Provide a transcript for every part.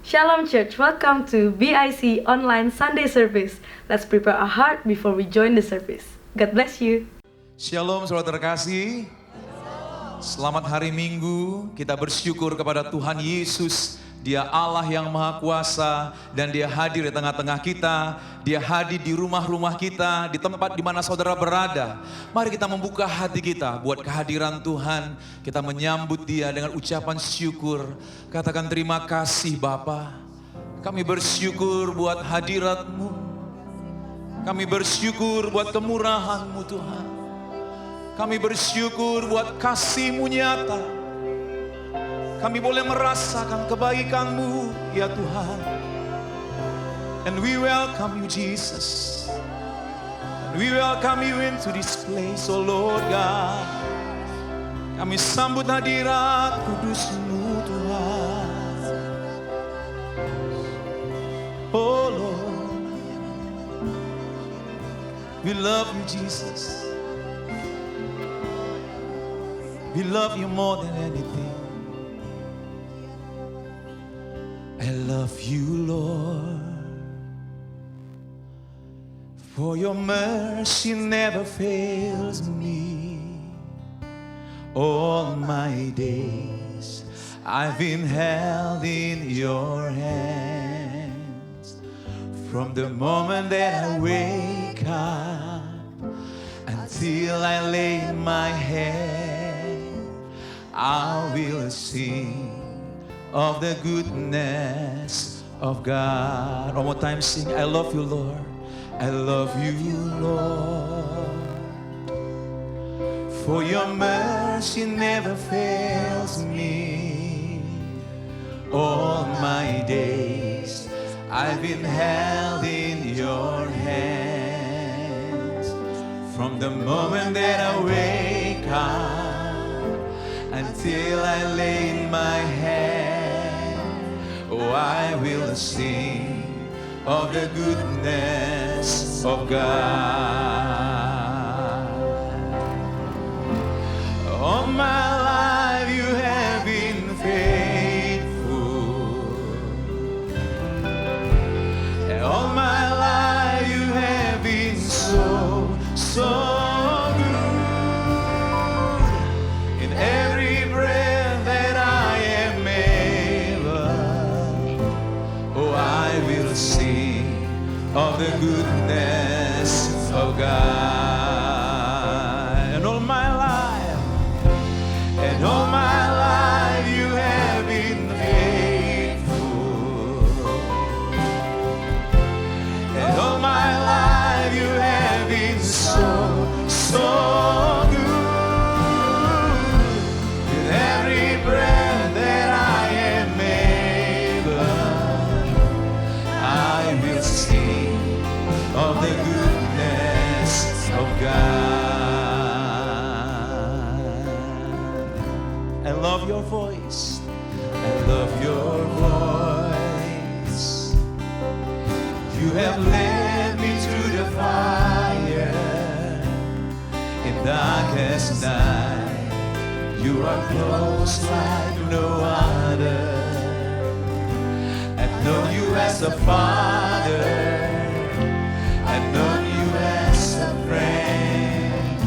Shalom Church, welcome to BIC Online Sunday Service. Let's prepare our heart before we join the service. God bless you. Shalom saudara terkasih. Selamat hari Minggu. Kita bersyukur kepada Tuhan Yesus. Dia Allah yang Maha Kuasa dan Dia hadir di tengah-tengah kita. Dia hadir di rumah-rumah kita, di tempat di mana saudara berada. Mari kita membuka hati kita buat kehadiran Tuhan. Kita menyambut Dia dengan ucapan syukur. Katakan terima kasih Bapa. Kami bersyukur buat hadirat-Mu. Kami bersyukur buat kemurahan-Mu Tuhan. Kami bersyukur buat kasih-Mu nyata. Kami boleh merasakan kebaikan-Mu ya Tuhan. And we welcome you Jesus. And we welcome you into this place, oh Lord God. Kami sambut hadirat kudus-Mu Tuhan. Oh Lord, we love you Jesus. We love you more than anything. I love you, Lord, for your mercy never fails me. All my days I've been held in your hands. From the moment that I wake up until I lay my head, I will sing of the goodness of God. One more time, sing, I love you, Lord. I love you, Lord. For your mercy never fails me. All my days I've been held in your hands. From the moment that I wake up until I lay my head, oh, I will sing of the goodness of God. All my life you have been faithful. And all my life you have been so good. In every breath that I am able, oh, I will sing of the goodness of God. And all my life, and all my life you have been faithful. And all my life you have been so good. With every breath that I am able, I will sing of the goodness of God. I love your voice. I love your voice. You have led me through the fire in darkest night. You are close like no other. I've known you as a father. I've known you as a friend.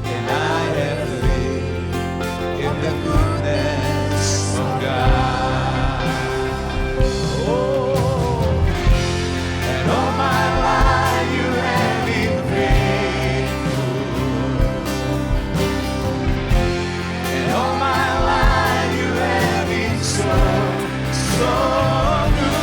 And I have lived in the goodness of God. Oh, and all my life you have been faithful. And all my life you have been so good.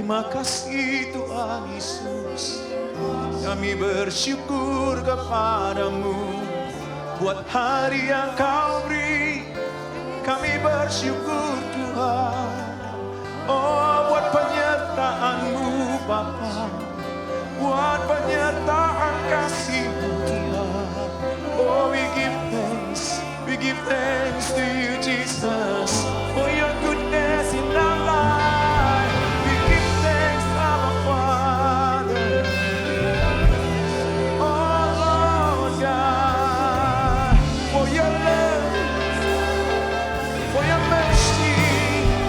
Terima kasih Tuhan Yesus. Kami bersyukur kepadamu buat hari yang Kau beri. Kami bersyukur Tuhan, oh buat penyertaan-Mu Bapa, buat penyertaan kasih-Mu Tuhan. Oh we give thanks to you Jesus, for your goodness in our life. We give thanks our Father, oh Lord God, for your love, for your mercy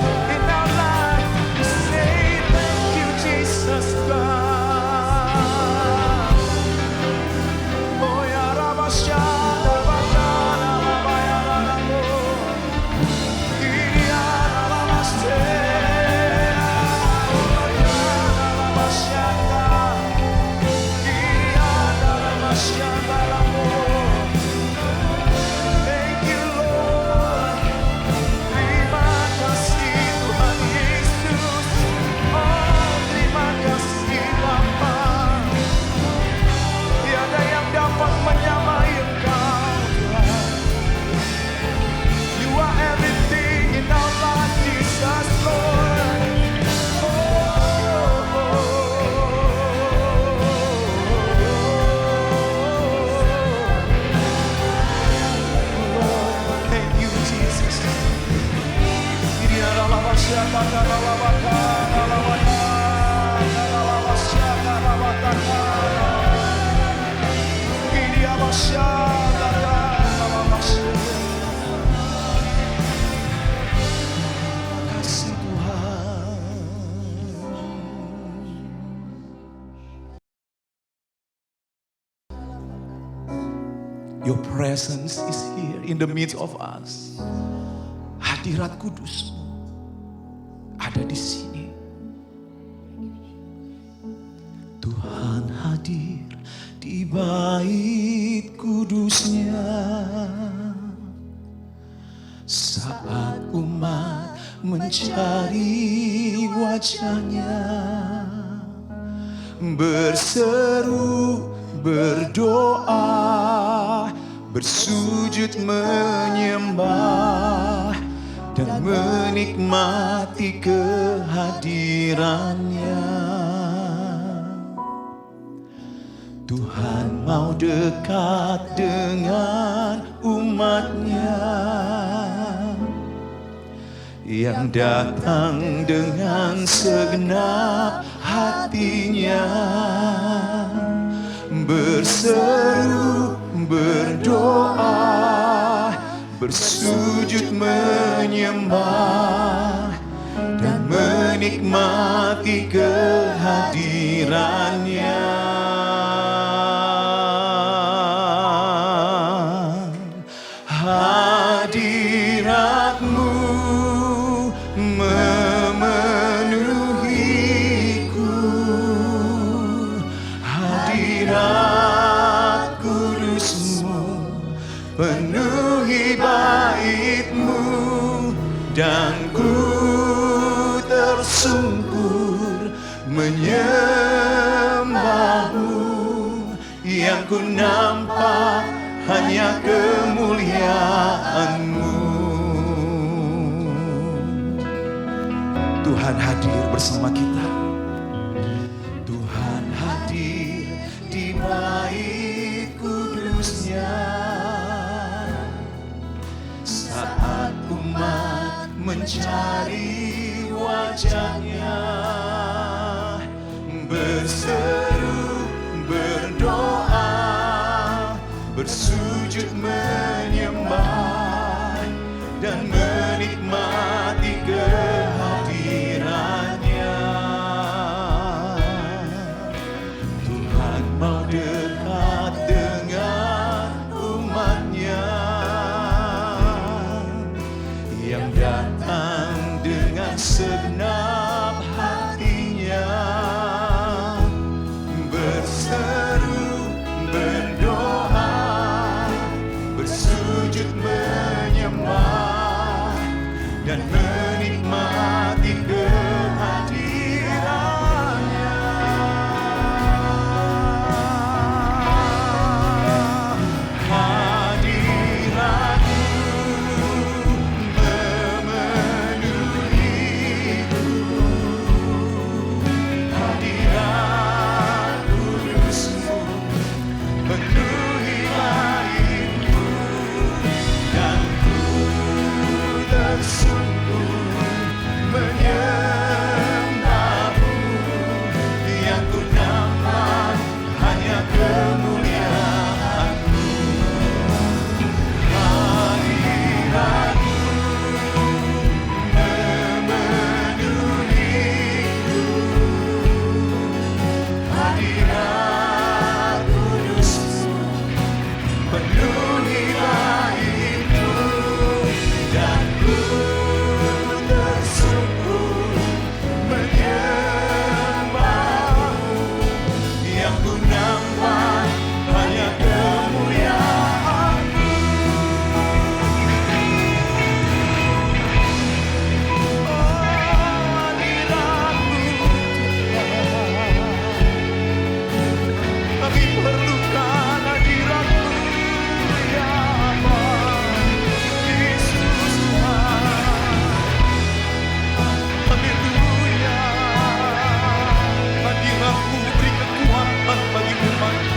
in our life. We say thank you Jesus God. Oh ya Rabashana Bakana Labayana Iriana Lamaste Labashana Iriana Lamashana Lamo. Thank you Lord. Terima kasih Tuhan Yesus. Oh terima kasih Bapa. Tiada yang dapat menyamai Engkau Tuhan. You are everything in our life Jesus Lord. Thank you Jesus. Ini adalah siapa kasih Tuhan. Your presence is here in the midst of us. Hadirat kudus ada di sini. Tuhan hadir di bait kudusnya saat umat mencari wajahnya, berseru, berdoa, bersujud menyembah dan menikmati kehadirannya. Tuhan mau dekat dengan umatnya yang datang dengan segenap hatinya, berseru, berdoa, bersujud menyembah dan menikmati kehadirannya. Hadirat-Mu memenuhiku, hadirat kudus-Mu penuhi bait-Mu, dan ku tersungkur menyembah-Mu. Yang ku nampak hanya kemuliaan-Mu. Tuhan hadir bersama kita. Tuhan hadir di bait kudusnya saat umat mencari wajahnya, berseru, berdoa, bersujud menyembah dan menikmati kehadirannya. Tuhan mau dekat dengan umatnya yang datang dengan segenap hatinya, berseru, berdoa, penuhi baitmu, dan ku tersungkur menyembahmu. Yang ku nampak hanya kemuliaan-Mu. Hadirat-Mu kami perlukan hadirat-Mu, ya Allah, Yesus Tuhan. Haleluya. Hadirat-Mu beri kekuatan bagi umat-Mu.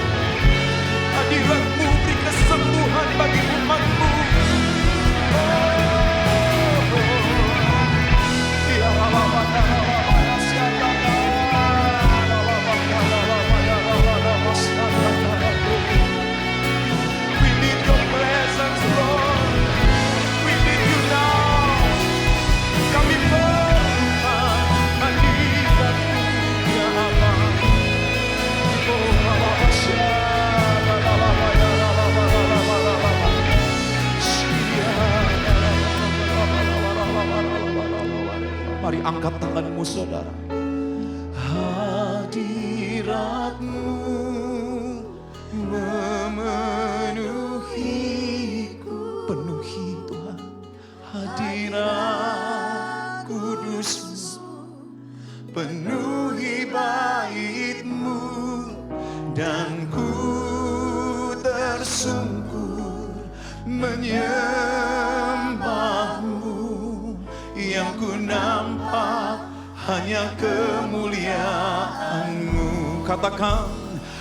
Hadirat-Mu beri kesembuhan bagi umat-Mu. Ya Allah, we need your presence, Lord. We need you now. Kami perlukan hadirat-Mu, ya Allah. Mari angkat tanganmu, saudara. Hadirat-Mu memenuhiku. Penuhi Tuhan hadirat kudus-Mu, penuhi bait-Mu, dan ku tersungkur menyembah-Mu. Yang ku nampak hanya kemuliaan-Mu. Katakan,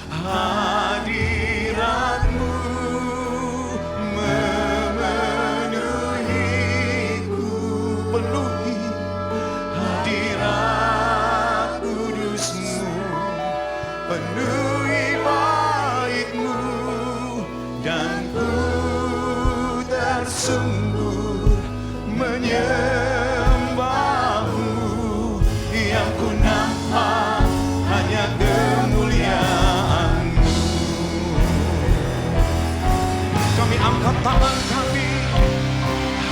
hadirat-Mu memenuhiku. Penuhi hadirat kudus-Mu, penuhi bait-Mu, dan ku tersungkur menyembah-Mu. Yang ku nampak hanya kemuliaan-Mu. Kami angkat tangan kami.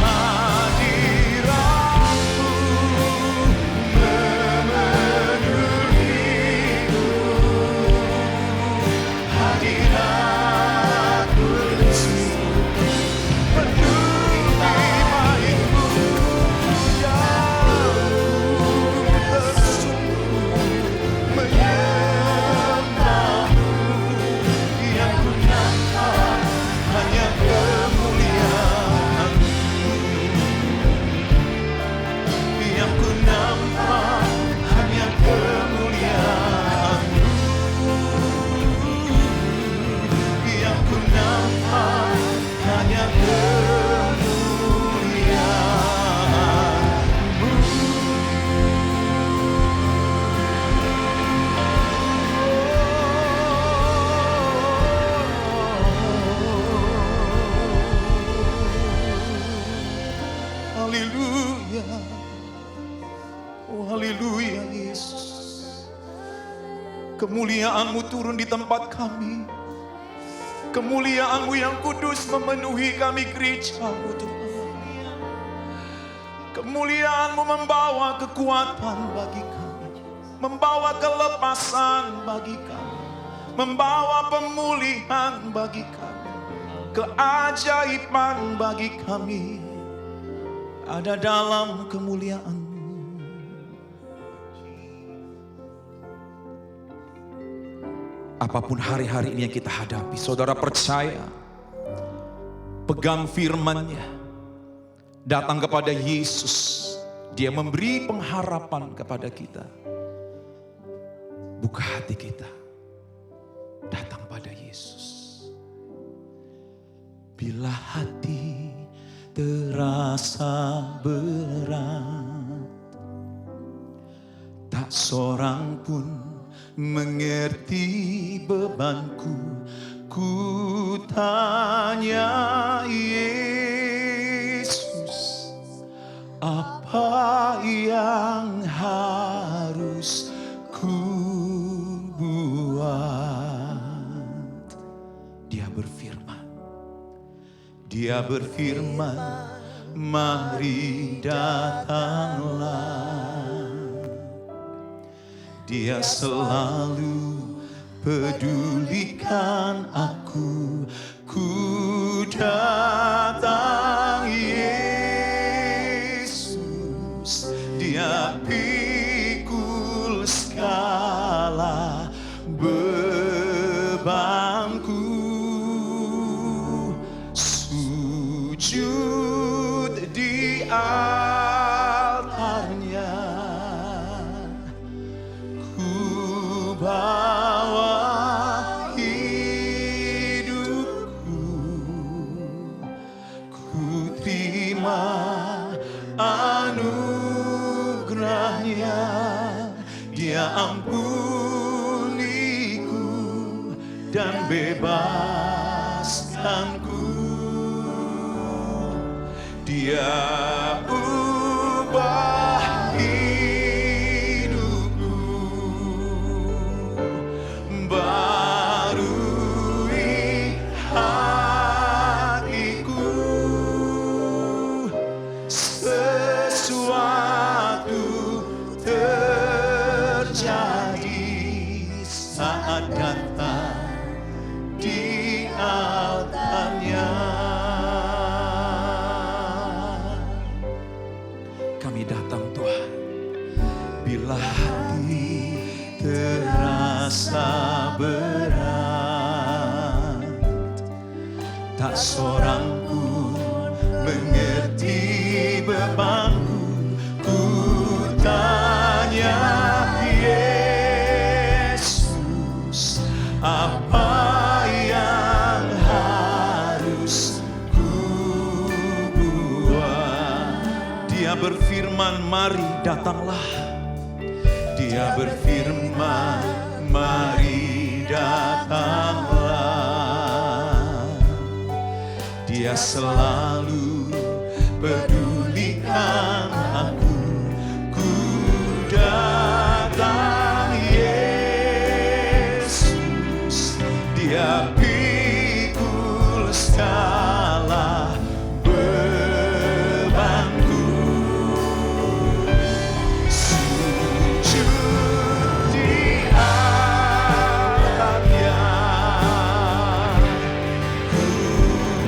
Hadirat-Mu memenuhiku. Hadirat kudus-Mu, penuhi bait-Mu, yang ku tersungkur menyembah-Mu. Yang ku nampak hanya kemuliaan-Mu. Yang ku nampak hanya kemuliaan-Mu. Yang ku nampak hanya kemuliaan-Mu. Haleluya. Oh, haleluya Yesus. Kemuliaan-Mu turun di tempat kami. Kemuliaan-Mu yang kudus memenuhi kami, gereja-Mu Tuhan. Kemuliaan-Mu membawa kekuatan bagi kami, membawa kelepasan bagi kami, membawa pemulihan bagi kami, keajaiban bagi kami. Ada dalam kemuliaan-Mu. Apapun hari-hari ini yang kita hadapi, saudara percaya, pegang firman-Nya, datang kepada Yesus. Dia memberi pengharapan kepada kita. Buka hati kita, datang pada Yesus. Bila hati terasa berat, tak seorang pun mengerti bebanku, ku tanya Yesus, apa yang harus ku buat? Dia berfirman, Dia berfirman, mari datanglah. Dia selalu pedulikan aku. Ku datang Yesus. Dia pikul segala bebanku. Sujud di altarnya, ku bawa hidupku, ku terima anugerahnya. Dia ampuniku dan bebaskanku. Dia ubah hidupku, barui hatiku. Sesuatu terjadi saat datang di altarnya. Kami datang Tuhan, bila hati terasa berat, tak seorang pun mengerti bebanku. Ku tanya Yesus, apa yang harus ku buat? Dia berfirman, mari datanglah. Dia berfirman, mari datanglah. Dia selalu pedulikan aku. Ku datang Yesus. Dia pikul segala bebanku. Sujud di altarnya, ku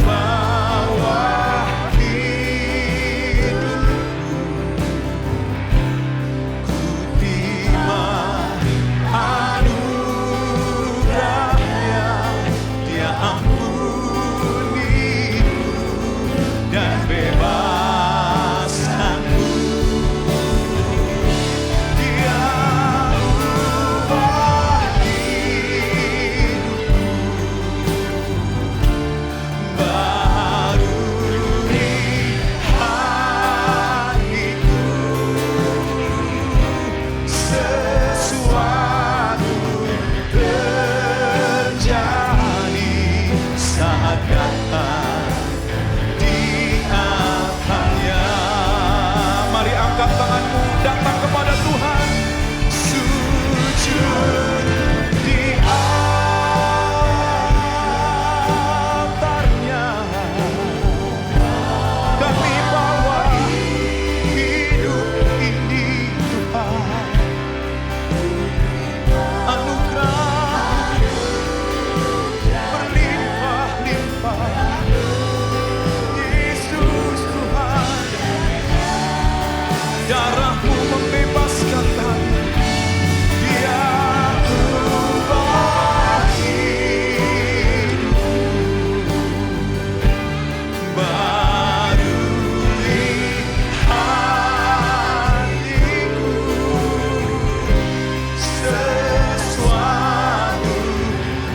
bawa hidupku, ku terima anugerahnya. Dia ampuniku dan bebaskanku. Dia ubah hidupku, barui hatiku. Sesuatu terjadi saat datang di altarnya. Mari angkat tanganmu, datang kepada Tuhan. Sujud di altarnya. Kami bawa hidup ini Tuhan. Anugerah berlimpah-limpah. Yesus Tuhan, darah-Mu membebaskan kami. Dia ubah hidupku, barui hatiku. Sesuatu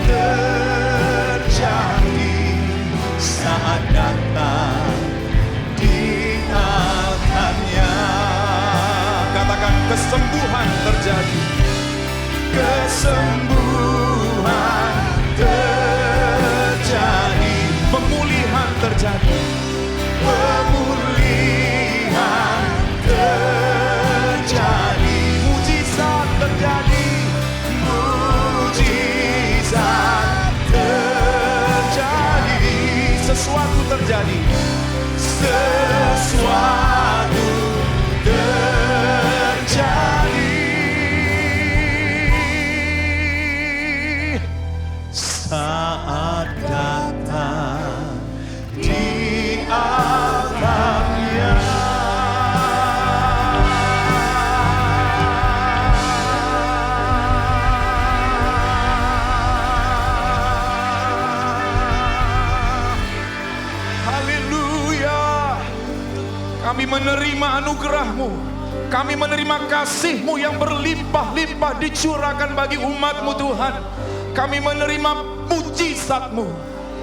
terjadi saat datang di altarnya. Katakan, kesembuhan terjadi. Kesembuhan terjadi. Pemulihan terjadi. Pemulihan terjadi. Mujizat terjadi. Mujizat terjadi. Sesuatu terjadi. Sesuatu terjadi saat datang di alamnya. Haleluya. Kami menerima anugerah-Mu. Kami menerima kasih-Mu yang berlimpah-limpah dicurahkan bagi umat-Mu Tuhan. Kami menerima mujizat-Mu.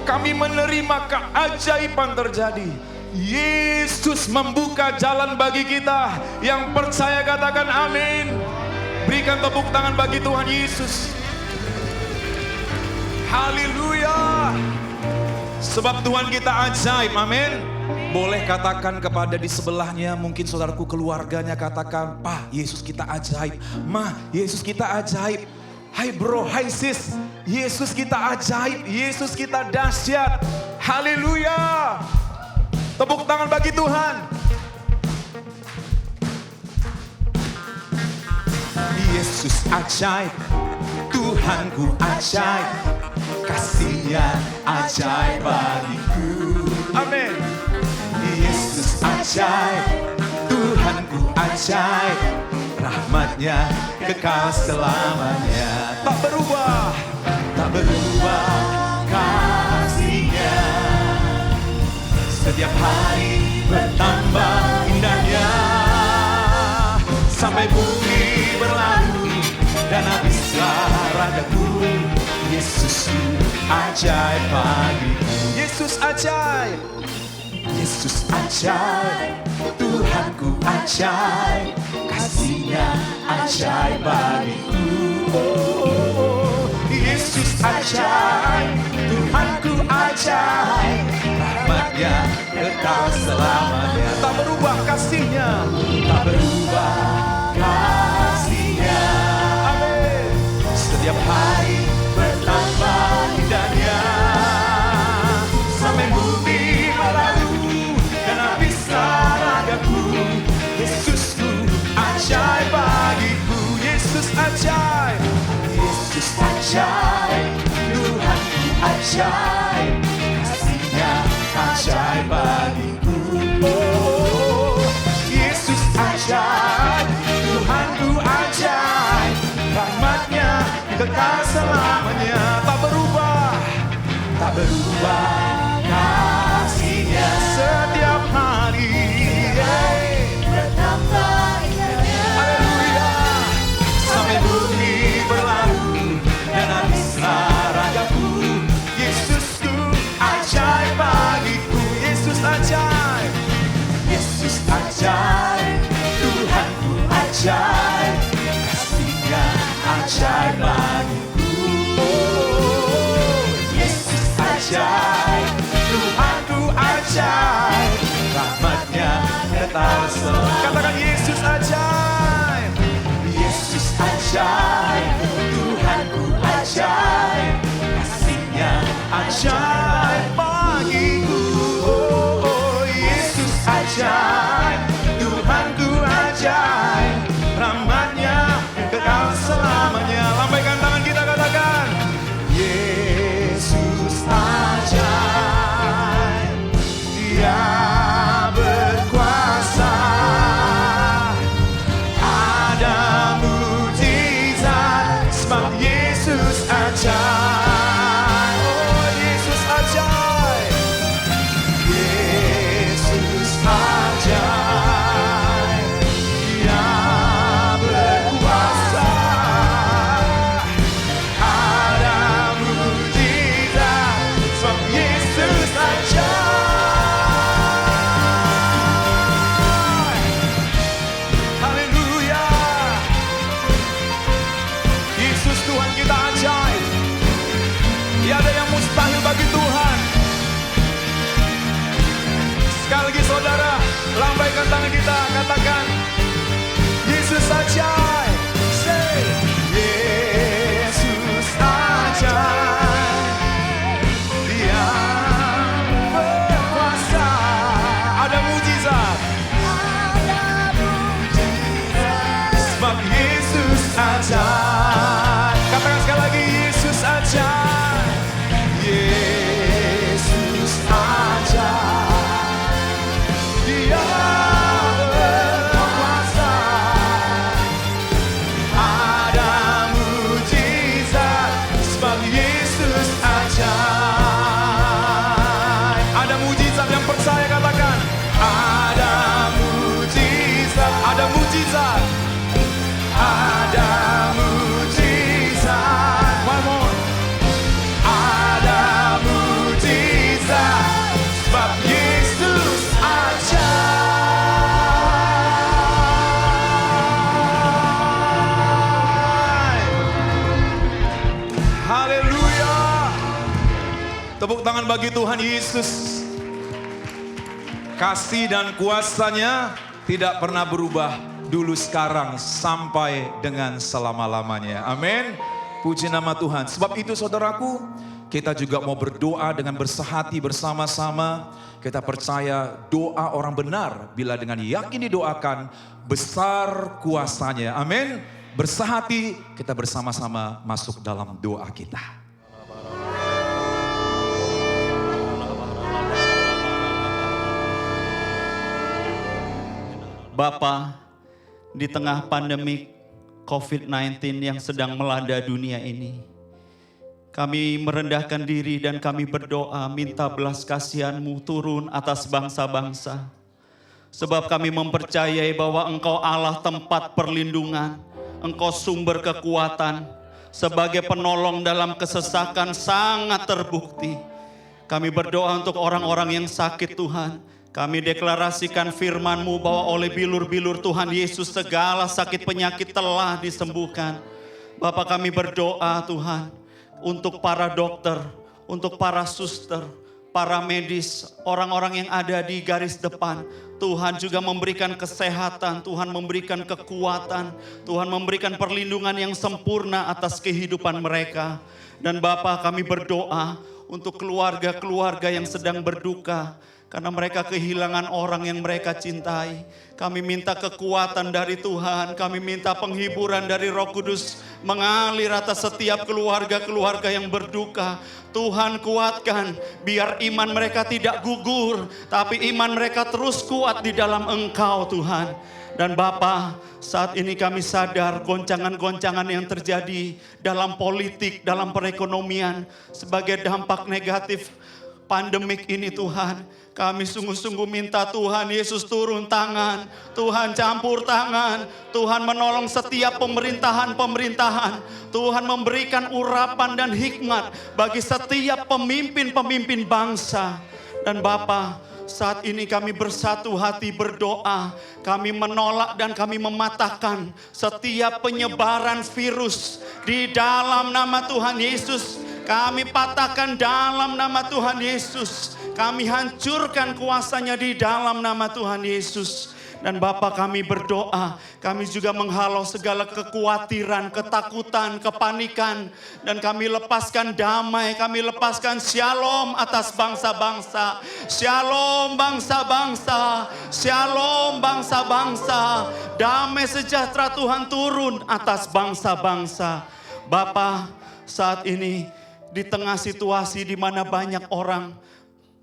Kami menerima keajaiban terjadi. Yesus membuka jalan bagi kita. Yang percaya katakan amin. Berikan tepuk tangan bagi Tuhan Yesus. Haleluya. Sebab Tuhan kita ajaib, amin. Boleh katakan kepada di sebelahnya, mungkin saudaraku keluarganya, katakan, Pak, Yesus kita ajaib. Ma, Yesus kita ajaib. Hai bro, hai sis, Yesus kita ajaib, Yesus kita dahsyat. Haleluya. Tepuk tangan bagi Tuhan. Yesus ajaib, Tuhanku ajaib, kasih-Nya ajaib bagiku. Amin. Yesus ajaib, Tuhanku ajaib, rahmat-Nya kekal selamanya. Tak berubah, tak berubah kasih-Nya. Setiap hari bertambah indahnya, sampai bumi berlalu dan habislah ragaku. Yesus ajaib bagiku. Yesus ajaib, Yesus ajaib, Tuhanku ajaib, kasih-Nya ajaib bagiku. Oh, Yesus ajaib, Tuhanku ajaib, rahmat-Nya kekal selamanya. Tak berubah kasih-Nya, tak berubah kasih-Nya. Amin. Setiap hari bertambah indahnya, sampai bumi berlalu dan habislah ragaku. Yesusku ajaib bagiku. Yesus ajaib, Yesus ajaib, Tuhanku ajaib, kasih-Nya ajaib bagiku. Oh, Yesus ajaib, Tuhanku ajaib, rahmat-Nya kekal selamanya. Tak berubah, tak berubah kasih-Nya. Setiap hari bertambah indahnya. Haleluya. Sampai bumi berlalu dan habislah ragaku. Yesusku ajaib bagiku. Yesus ajaib, Yesus ajaib, Tuhanku ajaib, kasih-Nya ajaib bagiku. Oh, Yesus ajaib, Tuhanku ajaib, rahmat-Nya kekal selamanya. Katakan Yesus ajaib, Yesus ajaib, Tuhanku ajaib, kasih-Nya ajaib bagiku. Oh, Yesus ajaib, Tuhanku ajaib, rahmat-Nya kekal selamanya. Lambaikan tangan kita, katakan Yesus ajaib, Dia berkuasa, ada mujizat, sebab Yesus ajaib. Oh, Yesus ajaib, Yesus ajaib, Dia berkuasa, ada mujizat, sebab Yesus ajaib. Haleluya. Yesus Tuhan kita ajaib. Tiada yang mustahil bagi Tuhan. Sekali lagi saudara, lambaikan tangan kita, katakan Yesus ajaib. Say, Yesus ajaib, Dia berkuasa. tangan bagi Tuhan Yesus. Kasih dan kuasa-Nya tidak pernah berubah, dulu, sekarang, sampai dengan selama-lamanya. Amin. Puji nama Tuhan. Sebab itu saudaraku, kita juga mau berdoa dengan bersehati bersama-sama. Kita percaya doa orang benar bila dengan yakin didoakan, besar kuasanya. Amin. Bersehati, kita bersama-sama masuk dalam doa kita. Bapa, di tengah pandemi COVID-19 yang sedang melanda dunia ini, kami merendahkan diri dan kami berdoa minta belas kasihan-Mu turun atas bangsa-bangsa. Sebab kami mempercayai bahwa Engkau Allah tempat perlindungan, Engkau sumber kekuatan, sebagai penolong dalam kesesakan sangat terbukti. Kami berdoa untuk orang-orang yang sakit Tuhan. Kami deklarasikan firman-Mu bahwa oleh bilur-bilur Tuhan Yesus segala sakit penyakit telah disembuhkan. Bapa, kami berdoa Tuhan untuk para dokter, untuk para suster, para medis, orang-orang yang ada di garis depan. Tuhan juga memberikan kesehatan, Tuhan memberikan kekuatan, Tuhan memberikan perlindungan yang sempurna atas kehidupan mereka. Dan Bapa, kami berdoa untuk keluarga-keluarga yang sedang berduka, karena mereka kehilangan orang yang mereka cintai. Kami minta kekuatan dari Tuhan. Kami minta penghiburan dari Roh Kudus mengalir atas setiap keluarga-keluarga yang berduka. Tuhan kuatkan, biar iman mereka tidak gugur, tapi iman mereka terus kuat di dalam Engkau Tuhan. Dan Bapa, saat ini kami sadar goncangan-goncangan yang terjadi dalam politik, dalam perekonomian sebagai dampak negatif pandemik ini Tuhan. Kami sungguh-sungguh minta Tuhan Yesus turun tangan, Tuhan campur tangan, Tuhan menolong setiap pemerintahan-pemerintahan, Tuhan memberikan urapan dan hikmat bagi setiap pemimpin-pemimpin bangsa. Dan Bapa, saat ini kami bersatu hati berdoa, kami menolak dan kami mematahkan setiap penyebaran virus di dalam nama Tuhan Yesus. Kami patahkan dalam nama Tuhan Yesus. Kami hancurkan kuasanya di dalam nama Tuhan Yesus. Dan Bapa, kami berdoa, kami juga menghalau segala kekhawatiran, ketakutan, kepanikan. Dan kami lepaskan damai, kami lepaskan shalom atas bangsa-bangsa. Shalom bangsa-bangsa, shalom bangsa-bangsa. Damai sejahtera Tuhan turun atas bangsa-bangsa. Bapa, saat ini di tengah situasi di mana banyak orang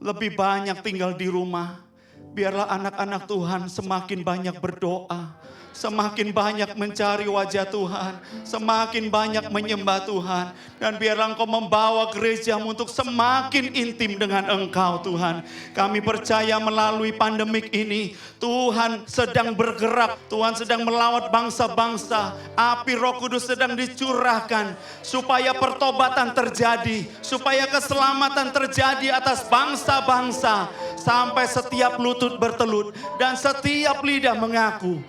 lebih banyak tinggal di rumah, biarlah anak-anak Tuhan semakin banyak berdoa, semakin banyak mencari wajah Tuhan, semakin banyak menyembah Tuhan. Dan biarlah Engkau membawa gereja-Mu untuk semakin intim dengan Engkau Tuhan. Kami percaya melalui pandemik ini, Tuhan sedang bergerak, Tuhan sedang melawat bangsa-bangsa. Api Roh Kudus sedang dicurahkan supaya pertobatan terjadi, supaya keselamatan terjadi atas bangsa-bangsa. Sampai setiap lutut bertelut dan setiap lidah mengaku.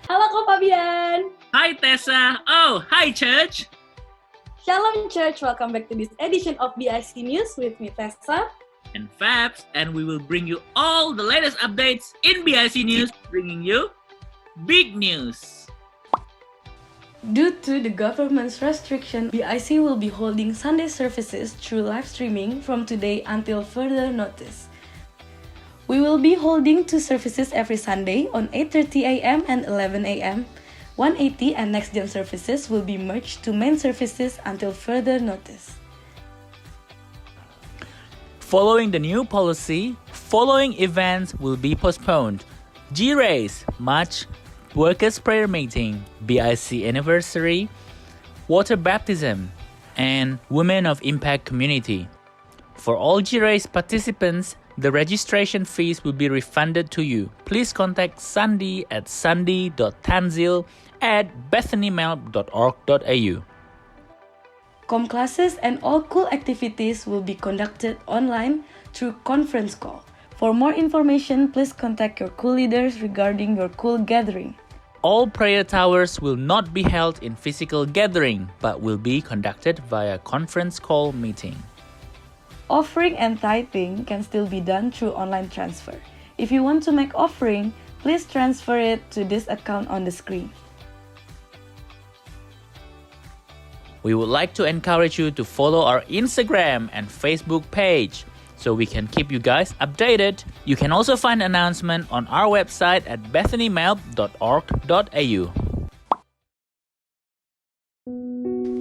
Halo Ko Fabian. Hi Tessa. Oh, hi church. Shalom Church, welcome back to this edition of BIC News with me Tessa And Fabs, and we will bring you all the latest updates in BIC News, bringing you big news. Due to the government's restriction, BIC will be holding Sunday services through live streaming from today until further notice. We will be holding 2 services every Sunday on 8:30 a.m. and 11 a.m. 180 and Next Gen services will be merged to main services until further notice. Following the new policy, following events will be postponed: G-Race, March, Workers' Prayer Meeting, BIC Anniversary, Water Baptism, and Women of Impact Community. For all G-Race participants, the registration fees will be refunded to you. Please contact Sandy at sandy.tanzil@bethanymel.org.au. Com classes and all cool activities will be conducted online through conference call. For more information, please contact your cool leaders regarding your cool gathering. all prayer towers will not be held in physical gathering, but will be conducted via conference call meeting. Offering and tithing can still be done through online transfer. If you want to make offering, please transfer it to this account on the screen. We would like to encourage you to follow our Instagram and Facebook page so we can keep you guys updated. You can also find announcement on our website at bethanymelb.org.au.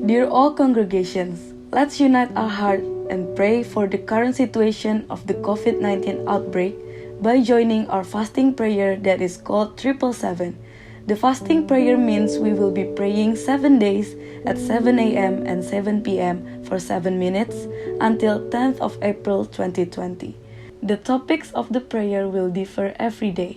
Dear all congregations, let's unite our heart and pray for the current situation of the COVID-19 outbreak by joining our fasting prayer that is called 777. The fasting prayer means we will be praying 7 days at 7 a.m. and 7 p.m. for 7 minutes until 10th of April 2020. The topics of the prayer will differ every day.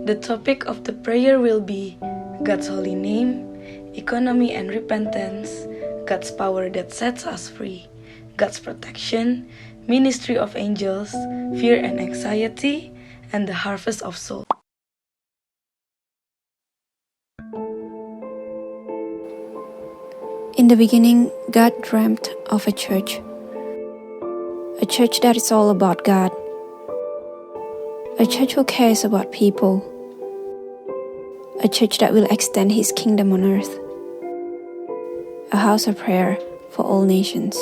The topic of the prayer will be God's holy name, economy and repentance, God's power that sets us free, God's protection, ministry of angels, fear and anxiety, and the harvest of souls. In the beginning, God dreamt of a church that is all about God, a church who cares about people, a church that will extend His kingdom on earth, a house of prayer for all nations.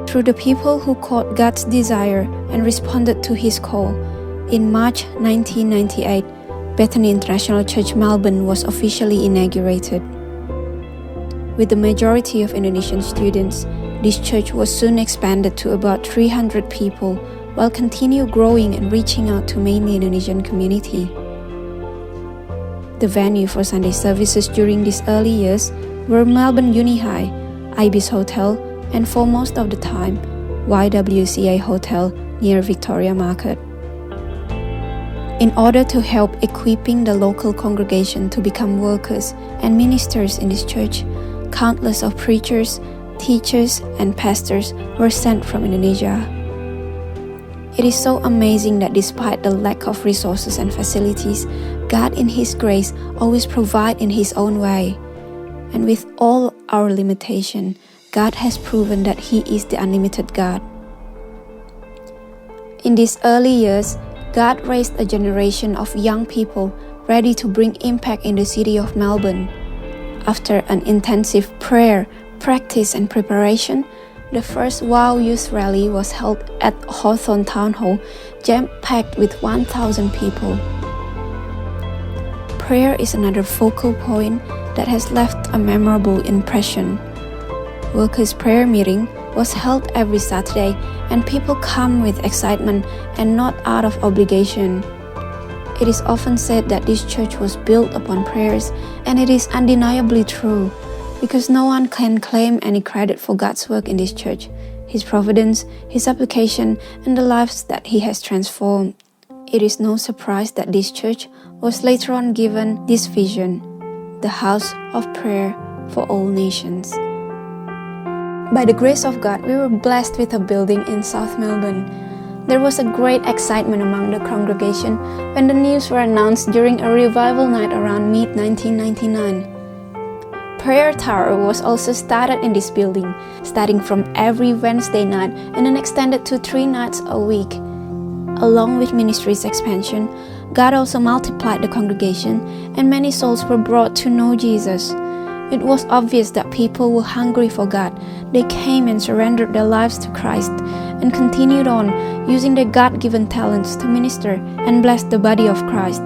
Through the people who caught God's desire and responded to His call, in March 1998, Bethany International Church Melbourne was officially inaugurated. With the majority of Indonesian students, this church was soon expanded to about 300 people, while continue growing and reaching out to mainly Indonesian community. The venue for Sunday services during these early years were Melbourne Uni High, Ibis Hotel, and for most of the time, YWCA Hotel near Victoria Market. In order to help equipping the local congregation to become workers and ministers in this church, countless of preachers, teachers, and pastors were sent from Indonesia. It is so amazing that despite the lack of resources and facilities, God in His grace always provides in His own way. And with all our limitation, God has proven that He is the unlimited God. In these early years, God raised a generation of young people ready to bring impact in the city of Melbourne. After an intensive prayer, practice and preparation, the first WOW Youth Rally was held at Hawthorne Town Hall, jam-packed with 1,000 people. Prayer is another focal point that has left a memorable impression. Workers' prayer meeting was held every Saturday, and people come with excitement and not out of obligation. It is often said that this church was built upon prayers, and it is undeniably true, because no one can claim any credit for God's work in this church, His providence, His application, and the lives that He has transformed. It is no surprise that this church was later on given this vision, the house of prayer for all nations. By the grace of God, we were blessed with a building in South Melbourne. There was a great excitement among the congregation when the news were announced during a revival night around mid-1999. Prayer Tower was also started in this building, starting from every Wednesday night and then extended to 3 nights a week. Along with ministry's expansion, God also multiplied the congregation and many souls were brought to know Jesus. It was obvious that people were hungry for God. They came and surrendered their lives to Christ and continued on using their God-given talents to minister and bless the body of Christ.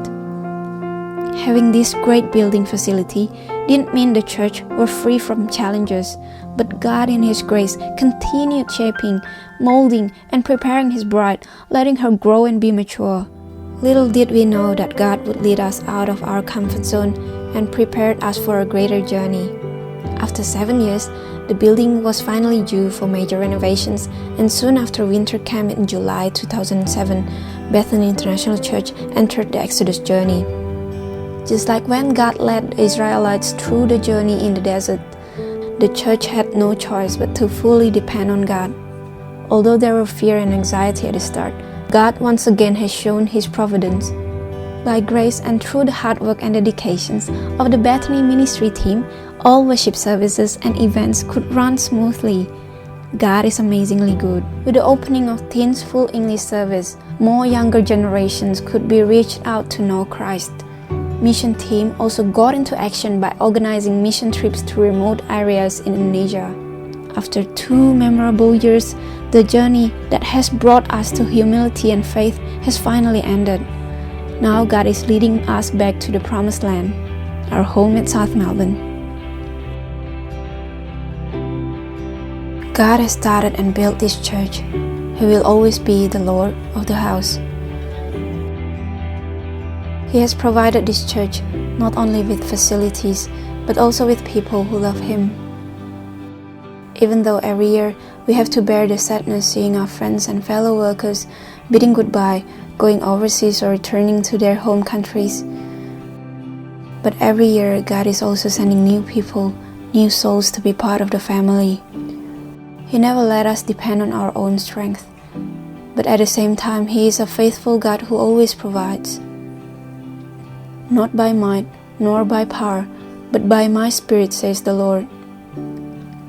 Having this great building facility didn't mean the church were free from challenges, but God in His grace continued shaping, molding, and preparing His bride, letting her grow and be mature. Little did we know that God would lead us out of our comfort zone and prepared us for a greater journey. After 7 years, the building was finally due for major renovations, and soon after winter camp in July 2007, Bethany International Church entered the Exodus journey. Just like when God led the Israelites through the journey in the desert, the church had no choice but to fully depend on God. Although there were fear and anxiety at the start, God once again has shown His providence. By grace and through the hard work and dedications of the Bethany ministry team, all worship services and events could run smoothly. God is amazingly good. With the opening of Teens Full English service, more younger generations could be reached out to know Christ. Mission team also got into action by organizing mission trips to remote areas in Indonesia. After 2 memorable years, the journey that has brought us to humility and faith has finally ended. Now God is leading us back to the promised land, our home at South Melbourne. God has started and built this church. He will always be the Lord of the house. He has provided this church not only with facilities, but also with people who love Him. Even though every year we have to bear the sadness seeing our friends and fellow workers bidding goodbye, going overseas or returning to their home countries. But every year God is also sending new people, new souls to be part of the family. He never let us depend on our own strength, but at the same time He is a faithful God who always provides. Not by might, nor by power, but by my Spirit, says the Lord.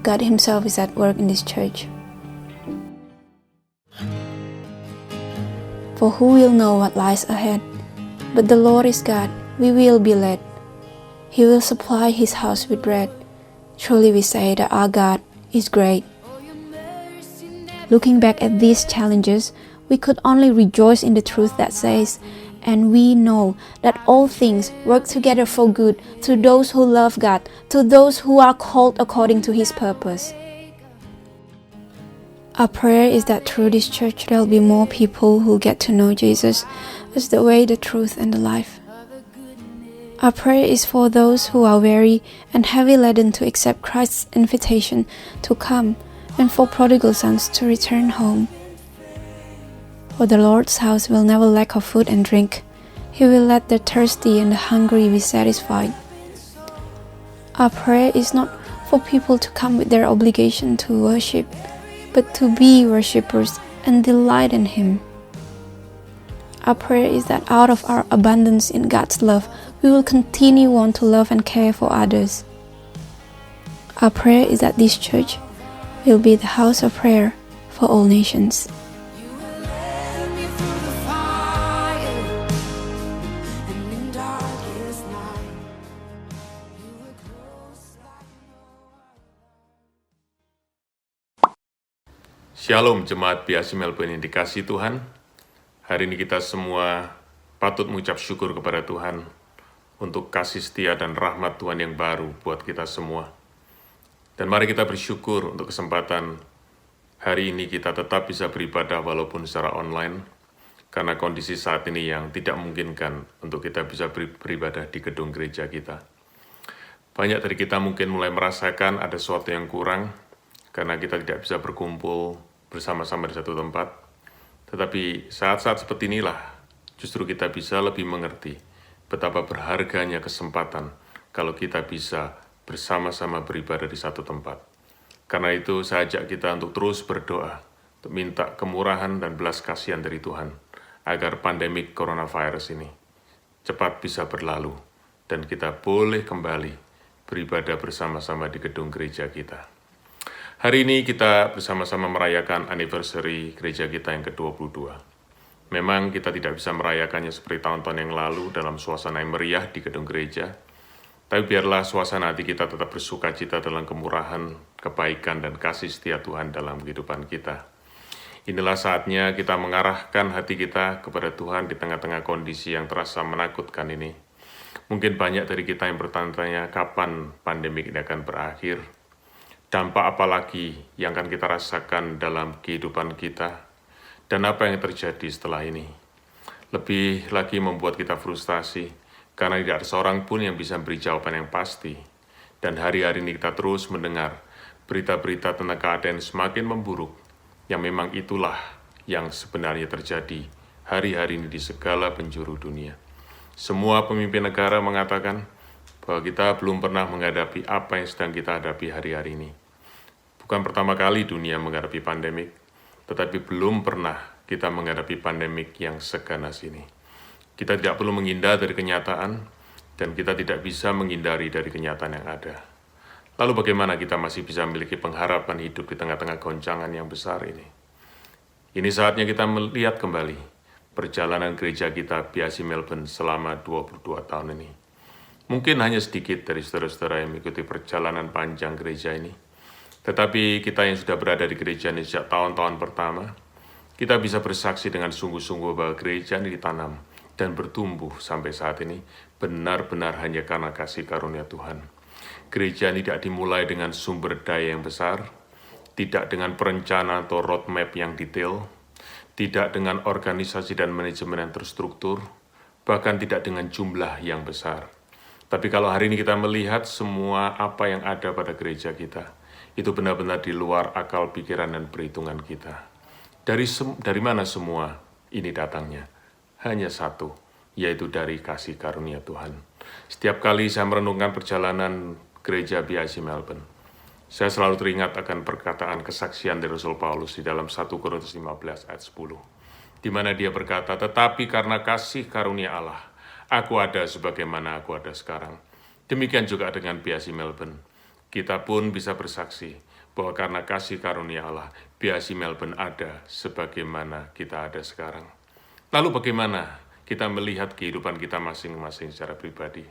God Himself is at work in this church. For who will know what lies ahead? But the Lord is God, we will be led. He will supply His house with bread. Truly we say that our God is great. Looking back at these challenges, we could only rejoice in the truth that says, and we know that all things work together for good to those who love God, to those who are called according to His purpose. Our prayer is that through this church there will be more people who get to know Jesus as the way, the truth, and the life. Our prayer is for those who are weary and heavy laden to accept Christ's invitation to come, and for prodigal sons to return home. For the Lord's house will never lack of food and drink. He will let the thirsty and the hungry be satisfied. Our prayer is not for people to come with their obligation to worship, but to be worshippers and delight in Him. Our prayer is that out of our abundance in God's love, we will continue on to love and care for others. Our prayer is that this church will be the house of prayer for all nations. Shalom Jemaat BIASI Melbourne yang dikasihi Tuhan. Hari ini kita semua patut mengucap syukur kepada Tuhan untuk kasih setia dan rahmat Tuhan yang baru buat kita semua. Dan mari kita bersyukur untuk kesempatan hari ini kita tetap bisa beribadah walaupun secara online, karena kondisi saat ini yang tidak memungkinkan untuk kita bisa beribadah di gedung gereja kita. Banyak dari kita mungkin mulai merasakan ada sesuatu yang kurang, karena kita tidak bisa berkumpul bersama-sama di satu tempat. Tetapi saat-saat seperti inilah justru kita bisa lebih mengerti betapa berharganya kesempatan kalau kita bisa bersama-sama beribadah di satu tempat. Karena itu saya ajak kita untuk terus berdoa, untuk minta kemurahan dan belas kasihan dari Tuhan, agar pandemik coronavirus ini cepat bisa berlalu, dan kita boleh kembali beribadah bersama-sama di gedung gereja kita. Hari ini kita bersama-sama merayakan anniversary gereja kita yang ke-22. Memang kita tidak bisa merayakannya seperti tahun-tahun yang lalu dalam suasana yang meriah di gedung gereja, tapi biarlah suasana hati kita tetap bersukacita dalam kemurahan, kebaikan, dan kasih setia Tuhan dalam kehidupan kita. Inilah saatnya kita mengarahkan hati kita kepada Tuhan di tengah-tengah kondisi yang terasa menakutkan ini. Mungkin banyak dari kita yang bertanya-tanya kapan pandemi ini akan berakhir, dampak apa lagi yang akan kita rasakan dalam kehidupan kita, dan apa yang terjadi setelah ini. Lebih lagi membuat kita frustasi, karena tidak ada seorang pun yang bisa beri jawaban yang pasti. Dan hari-hari ini kita terus mendengar berita-berita tentang keadaan semakin memburuk, yang memang itulah yang sebenarnya terjadi hari-hari ini di segala penjuru dunia. Semua pemimpin negara mengatakan bahwa kita belum pernah menghadapi apa yang sedang kita hadapi hari-hari ini. Bukan pertama kali dunia menghadapi pandemik, tetapi belum pernah kita menghadapi pandemik yang seganas ini. Kita tidak perlu menghindar dari kenyataan, dan kita tidak bisa menghindari dari kenyataan yang ada. Lalu bagaimana kita masih bisa memiliki pengharapan hidup di tengah-tengah goncangan yang besar ini? Ini saatnya kita melihat kembali perjalanan gereja kita BIC Melbourne selama 22 tahun ini. Mungkin hanya sedikit dari saudara-saudara yang mengikuti perjalanan panjang gereja ini. Tetapi kita yang sudah berada di gereja ini sejak tahun-tahun pertama, kita bisa bersaksi dengan sungguh-sungguh bahwa gereja ini ditanam dan bertumbuh sampai saat ini benar-benar hanya karena kasih karunia Tuhan. Gereja ini tidak dimulai dengan sumber daya yang besar, tidak dengan perencanaan atau roadmap yang detail, tidak dengan organisasi dan manajemen yang terstruktur, bahkan tidak dengan jumlah yang besar. Tapi kalau hari ini kita melihat semua apa yang ada pada gereja kita, itu benar-benar di luar akal pikiran dan perhitungan kita. Dari mana semua ini datangnya? Hanya satu, yaitu dari kasih karunia Tuhan. Setiap kali saya merenungkan perjalanan gereja BIC Melbourne, saya selalu teringat akan perkataan kesaksian dari Rasul Paulus di dalam 1 Korintus 15 ayat 10, di mana dia berkata, tetapi karena kasih karunia Allah, aku ada sebagaimana aku ada sekarang. Demikian juga dengan BIC Melbourne. Kita pun bisa bersaksi bahwa karena kasih karunia Allah, BIC Melbourne ada sebagaimana kita ada sekarang. Lalu bagaimana kita melihat kehidupan kita masing-masing secara pribadi?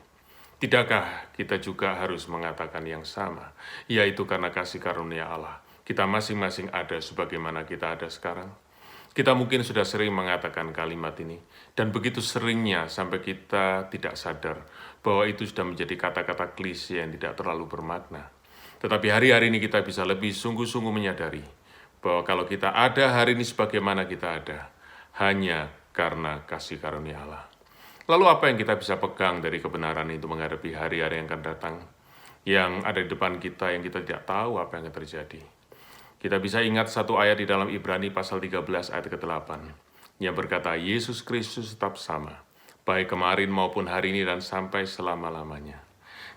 Tidakkah kita juga harus mengatakan yang sama, yaitu karena kasih karunia Allah, kita masing-masing ada sebagaimana kita ada sekarang? Kita mungkin sudah sering mengatakan kalimat ini, dan begitu seringnya sampai kita tidak sadar bahwa itu sudah menjadi kata-kata klise yang tidak terlalu bermakna. Tetapi hari-hari ini kita bisa lebih sungguh-sungguh menyadari bahwa kalau kita ada hari ini sebagaimana kita ada, hanya karena kasih karunia Allah. Lalu apa yang kita bisa pegang dari kebenaran itu menghadapi hari-hari yang akan datang, yang ada di depan kita yang kita tidak tahu apa yang akan terjadi? Kita bisa ingat satu ayat di dalam Ibrani pasal 13 ayat ke-8, yang berkata, Yesus Kristus tetap sama, baik kemarin maupun hari ini dan sampai selama-lamanya.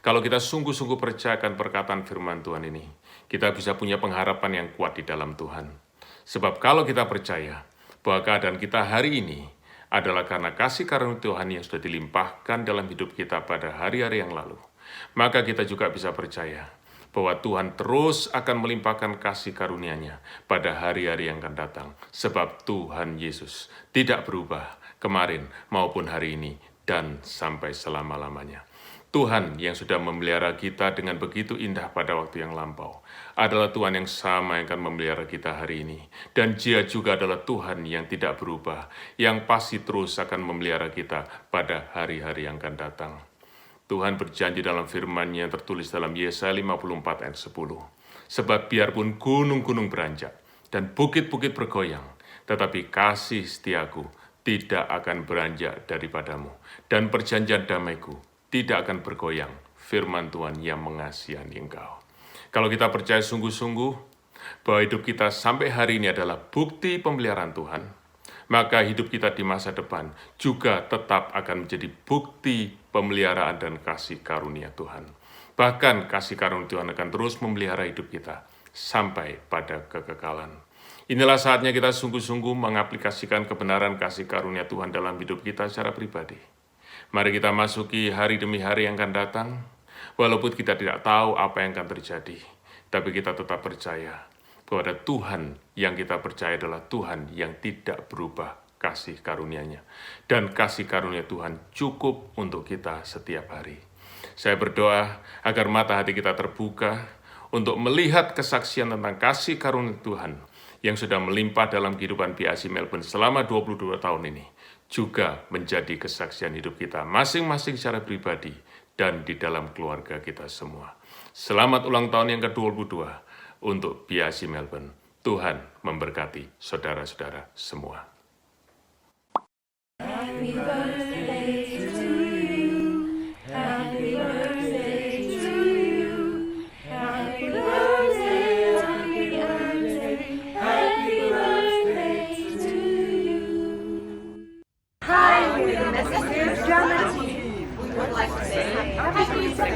Kalau kita sungguh-sungguh percayakan perkataan firman Tuhan ini, kita bisa punya pengharapan yang kuat di dalam Tuhan. Sebab kalau kita percaya bahwa keadaan kita hari ini adalah karena kasih karunia Tuhan yang sudah dilimpahkan dalam hidup kita pada hari-hari yang lalu, maka kita juga bisa percaya bahwa Tuhan terus akan melimpahkan kasih karunia-Nya pada hari-hari yang akan datang. Sebab Tuhan Yesus tidak berubah kemarin maupun hari ini dan sampai selama-lamanya. Tuhan yang sudah memelihara kita dengan begitu indah pada waktu yang lampau adalah Tuhan yang sama yang akan memelihara kita hari ini. Dan Dia juga adalah Tuhan yang tidak berubah, yang pasti terus akan memelihara kita pada hari-hari yang akan datang. Tuhan berjanji dalam firman-Nya yang tertulis dalam Yesaya 54 ayat 10. Sebab biarpun gunung-gunung beranjak dan bukit-bukit bergoyang, tetapi kasih setiaku tidak akan beranjak daripadamu, dan perjanjian damaiku tidak akan bergoyang, firman Tuhan yang mengasihani engkau. Kalau kita percaya sungguh-sungguh bahwa hidup kita sampai hari ini adalah bukti pemeliharaan Tuhan, maka hidup kita di masa depan juga tetap akan menjadi bukti pemeliharaan dan kasih karunia Tuhan. Bahkan kasih karunia Tuhan akan terus memelihara hidup kita sampai pada kekekalan. Inilah saatnya kita sungguh-sungguh mengaplikasikan kebenaran kasih karunia Tuhan dalam hidup kita secara pribadi. Mari kita masuki hari demi hari yang akan datang, walaupun kita tidak tahu apa yang akan terjadi, tapi kita tetap percaya bahwa ada Tuhan yang kita percaya adalah Tuhan yang tidak berubah kasih karunia-Nya. Dan kasih karunia Tuhan cukup untuk kita setiap hari. Saya berdoa agar mata hati kita terbuka untuk melihat kesaksian tentang kasih karunia Tuhan yang sudah melimpah dalam kehidupan BIC Melbourne selama 22 tahun ini, juga menjadi kesaksian hidup kita masing-masing secara pribadi dan di dalam keluarga kita semua. Selamat ulang tahun yang ke-22 untuk BIC Melbourne. Tuhan memberkati saudara-saudara semua. Happy birthday to you. Happy birthday to you. Happy birthday, happy birthday, happy birthday to you. Hi, we're the Message Drama team. We would like to say happy birthday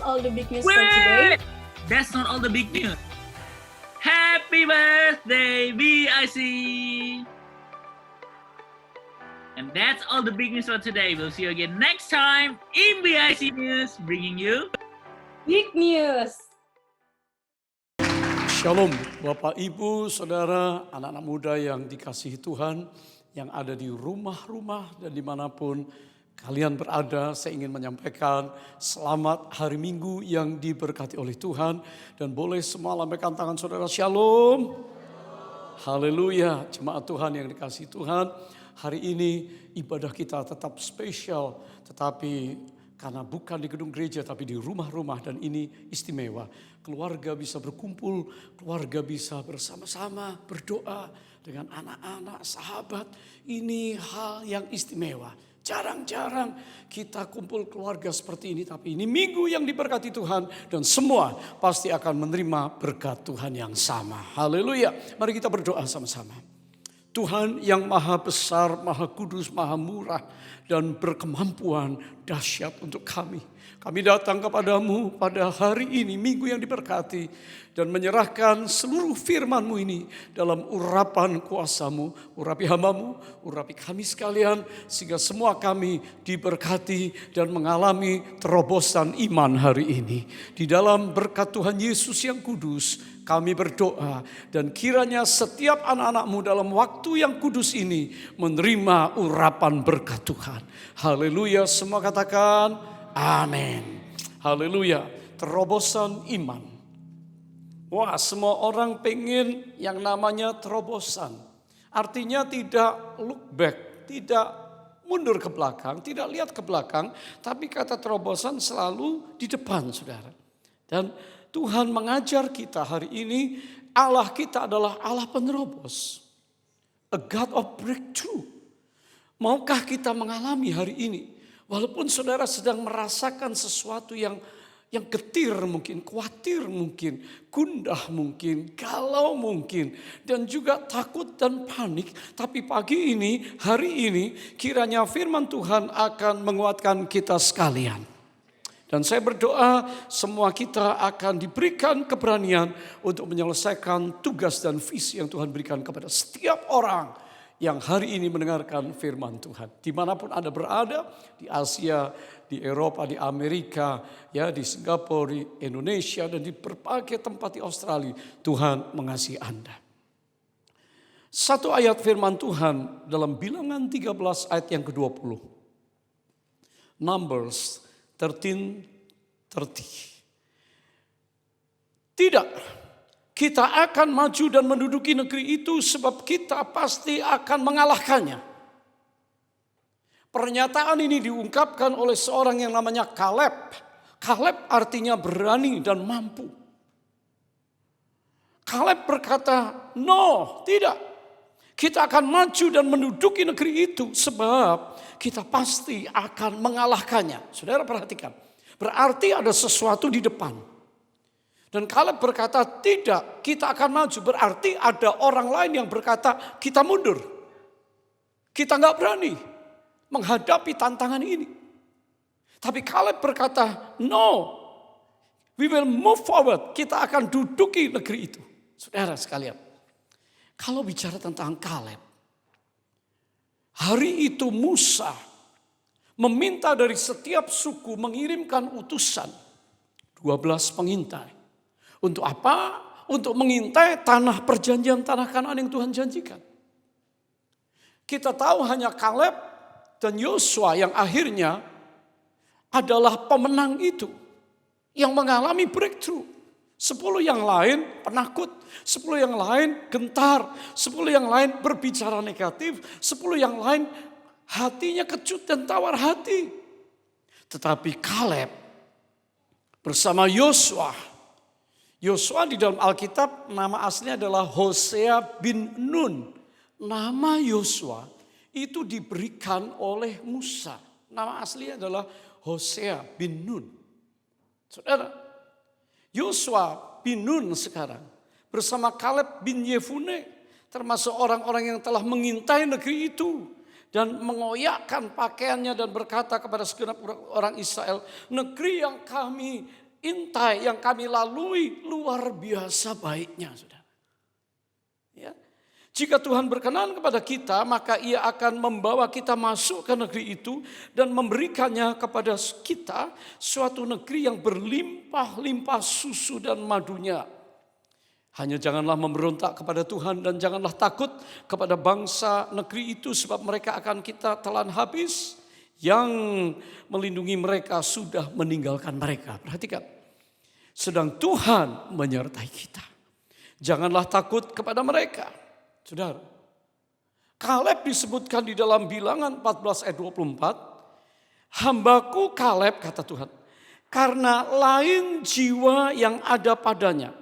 all the big news for today. Wait! That's not all the big news. Happy birthday, BIC! And that's all the big news for today. We'll see you again next time in BIC News, bringing you Big news. Shalom Bapak Ibu, Saudara, anak-anak muda yang dikasihi Tuhan, yang ada di rumah-rumah dan dimanapun kalian berada. Saya ingin menyampaikan selamat hari Minggu yang diberkati oleh Tuhan. Dan boleh semua lambaikan tangan saudara, shalom. Haleluya, jemaat Tuhan yang dikasihi Tuhan. Hari ini ibadah kita tetap spesial, tetapi karena bukan di gedung gereja tapi di rumah-rumah, dan ini istimewa. Keluarga bisa berkumpul, keluarga bisa bersama-sama berdoa dengan anak-anak, sahabat. Ini hal yang istimewa. Jarang-jarang kita kumpul keluarga seperti ini, tapi ini minggu yang diberkati Tuhan dan semua pasti akan menerima berkat Tuhan yang sama. Haleluya. Mari kita berdoa sama-sama. Tuhan yang maha besar, maha kudus, maha murah dan berkemampuan dahsyat untuk kami. Kami datang kepadamu pada hari ini, minggu yang diberkati, dan menyerahkan seluruh firman-Mu ini dalam urapan kuasa-Mu, urapi hamba-Mu, urapi kami sekalian, sehingga semua kami diberkati dan mengalami terobosan iman hari ini. Di dalam berkat Tuhan Yesus yang kudus, kami berdoa, dan kiranya setiap anak-anak-Mu dalam waktu yang kudus ini menerima urapan berkat Tuhan. Haleluya, semua katakan amin. Haleluya, terobosan iman. Wah, semua orang pengen yang namanya terobosan. Artinya tidak look back, tidak mundur ke belakang, tidak lihat ke belakang, tapi kata terobosan selalu di depan, saudara. Dan Tuhan mengajar kita hari ini, Allah kita adalah Allah penerobos. A God of breakthrough. Maukah kita mengalami hari ini? Walaupun saudara sedang merasakan sesuatu yang getir mungkin, khawatir mungkin, gundah mungkin, galau mungkin, dan juga takut dan panik. Tapi pagi ini, hari ini, kiranya firman Tuhan akan menguatkan kita sekalian. Dan saya berdoa semua kita akan diberikan keberanian untuk menyelesaikan tugas dan visi yang Tuhan berikan kepada setiap orang yang hari ini mendengarkan firman Tuhan. Dimanapun Anda berada, di Asia, di Eropa, di Amerika, ya, di Singapura, di Indonesia, dan di berbagai tempat di Australia, Tuhan mengasihi Anda. Satu ayat firman Tuhan dalam Bilangan 13 ayat yang ke-20. Numbers 13:30. Tidak, kita akan maju dan menduduki negeri itu sebab kita pasti akan mengalahkannya. Pernyataan ini diungkapkan oleh seorang yang namanya Kaleb. Kaleb artinya berani dan mampu. Kaleb berkata, no, tidak. Kita akan maju dan menduduki negeri itu sebab kita pasti akan mengalahkannya. Saudara perhatikan, berarti ada sesuatu di depan. Dan Kaleb berkata tidak, kita akan maju. Berarti ada orang lain yang berkata kita mundur. Kita nggak berani menghadapi tantangan ini. Tapi Kaleb berkata no, we will move forward. Kita akan duduki negeri itu. Saudara sekalian, kalau bicara tentang Kaleb, hari itu Musa meminta dari setiap suku mengirimkan utusan 12 pengintai. Untuk apa? Untuk mengintai tanah perjanjian, tanah Kanaan yang Tuhan janjikan. Kita tahu hanya Kaleb dan Yosua yang akhirnya adalah pemenang itu. Yang mengalami breakthrough. 10 yang lain penakut, 10 yang lain gentar, 10 yang lain berbicara negatif, 10 yang lain hatinya kecut dan tawar hati. Tetapi Kaleb bersama Yosua di dalam Alkitab nama aslinya adalah Hosea bin Nun. Nama Yosua itu diberikan oleh Musa. Nama aslinya adalah Hosea bin Nun. Saudara, Yosua bin Nun sekarang bersama Kaleb bin Yefune termasuk orang-orang yang telah mengintai negeri itu dan mengoyakkan pakaiannya dan berkata kepada segenap orang Israel, negeri yang kami intai yang kami lalui luar biasa baiknya, saudara. Ya. Jika Tuhan berkenan kepada kita, maka Ia akan membawa kita masuk ke negeri itu dan memberikannya kepada kita suatu negeri yang berlimpah-limpah susu dan madunya. Hanya janganlah memberontak kepada Tuhan dan janganlah takut kepada bangsa negeri itu, sebab mereka akan kita telan habis. Yang melindungi mereka sudah meninggalkan mereka. Perhatikan, sedang Tuhan menyertai kita. Janganlah takut kepada mereka. Saudara, Kaleb disebutkan di dalam Bilangan 14 ayat 24. Hambaku Kaleb, kata Tuhan, karena lain jiwa yang ada padanya.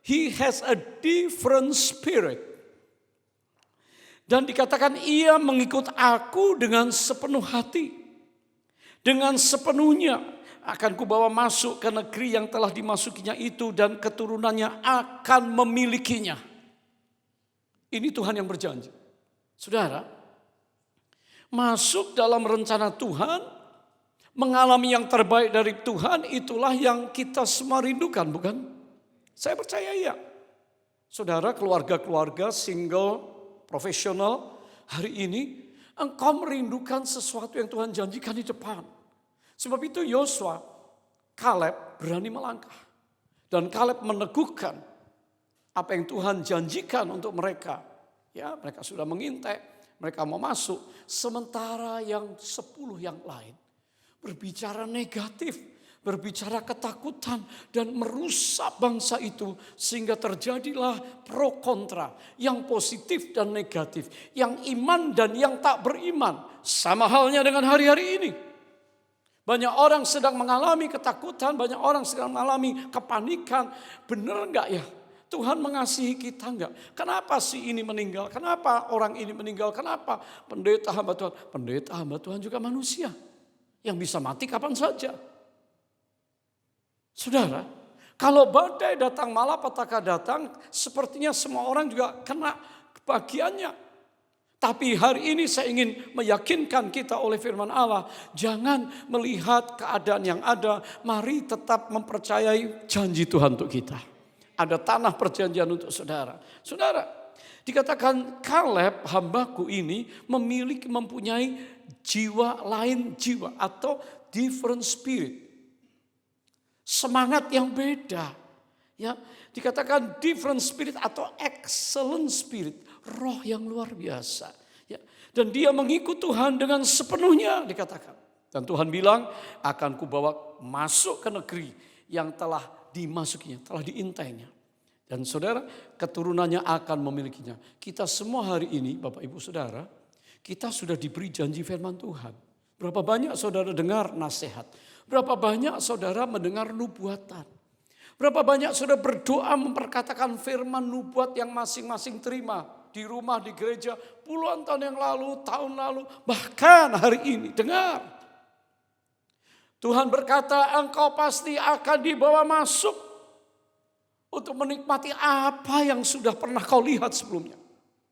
He has a different spirit. Dan dikatakan ia mengikut aku dengan sepenuh hati. Dengan sepenuhnya akan kubawa masuk ke negeri yang telah dimasukinya itu dan keturunannya akan memilikinya. Ini Tuhan yang berjanji. Saudara, masuk dalam rencana Tuhan, mengalami yang terbaik dari Tuhan, itulah yang kita semua rindukan, bukan? Saya percaya ya. Saudara, keluarga-keluarga single, profesional, hari ini engkau merindukan sesuatu yang Tuhan janjikan di depan. Sebab itu Yosua, Kaleb berani melangkah. Dan Kaleb meneguhkan apa yang Tuhan janjikan untuk mereka. Ya, mereka sudah mengintai, mereka mau masuk. Sementara yang 10 yang lain berbicara negatif, berbicara ketakutan dan merusak bangsa itu. Sehingga terjadilah pro kontra, yang positif dan negatif. Yang iman dan yang tak beriman. Sama halnya dengan hari-hari ini. Banyak orang sedang mengalami ketakutan, banyak orang sedang mengalami kepanikan. Benar enggak ya? Tuhan mengasihi kita enggak? Kenapa si ini meninggal? Kenapa orang ini meninggal? Kenapa pendeta hamba Tuhan? Pendeta hamba Tuhan juga manusia yang bisa mati kapan saja. Saudara, kalau badai datang, malapetaka datang, sepertinya semua orang juga kena bagiannya. Tapi hari ini saya ingin meyakinkan kita oleh firman Allah, jangan melihat keadaan yang ada, mari tetap mempercayai janji Tuhan untuk kita. Ada tanah perjanjian untuk saudara. Saudara, dikatakan Kaleb hambaku ini mempunyai jiwa lain jiwa atau different spirit. Semangat yang beda. Ya, dikatakan different spirit atau excellent spirit. Roh yang luar biasa. Ya, dan dia mengikut Tuhan dengan sepenuhnya dikatakan. Dan Tuhan bilang akan kubawa masuk ke negeri yang telah dimasukinya, telah diintainya. Dan saudara, keturunannya akan memilikinya. Kita semua hari ini, Bapak Ibu Saudara, kita sudah diberi janji firman Tuhan. Berapa banyak saudara dengar nasihat? Berapa banyak saudara mendengar nubuatan? Berapa banyak saudara berdoa memperkatakan firman nubuat yang masing-masing terima di rumah, di gereja, puluhan tahun yang lalu, tahun lalu, bahkan hari ini. Dengar. Tuhan berkata, engkau pasti akan dibawa masuk untuk menikmati apa yang sudah pernah kau lihat sebelumnya.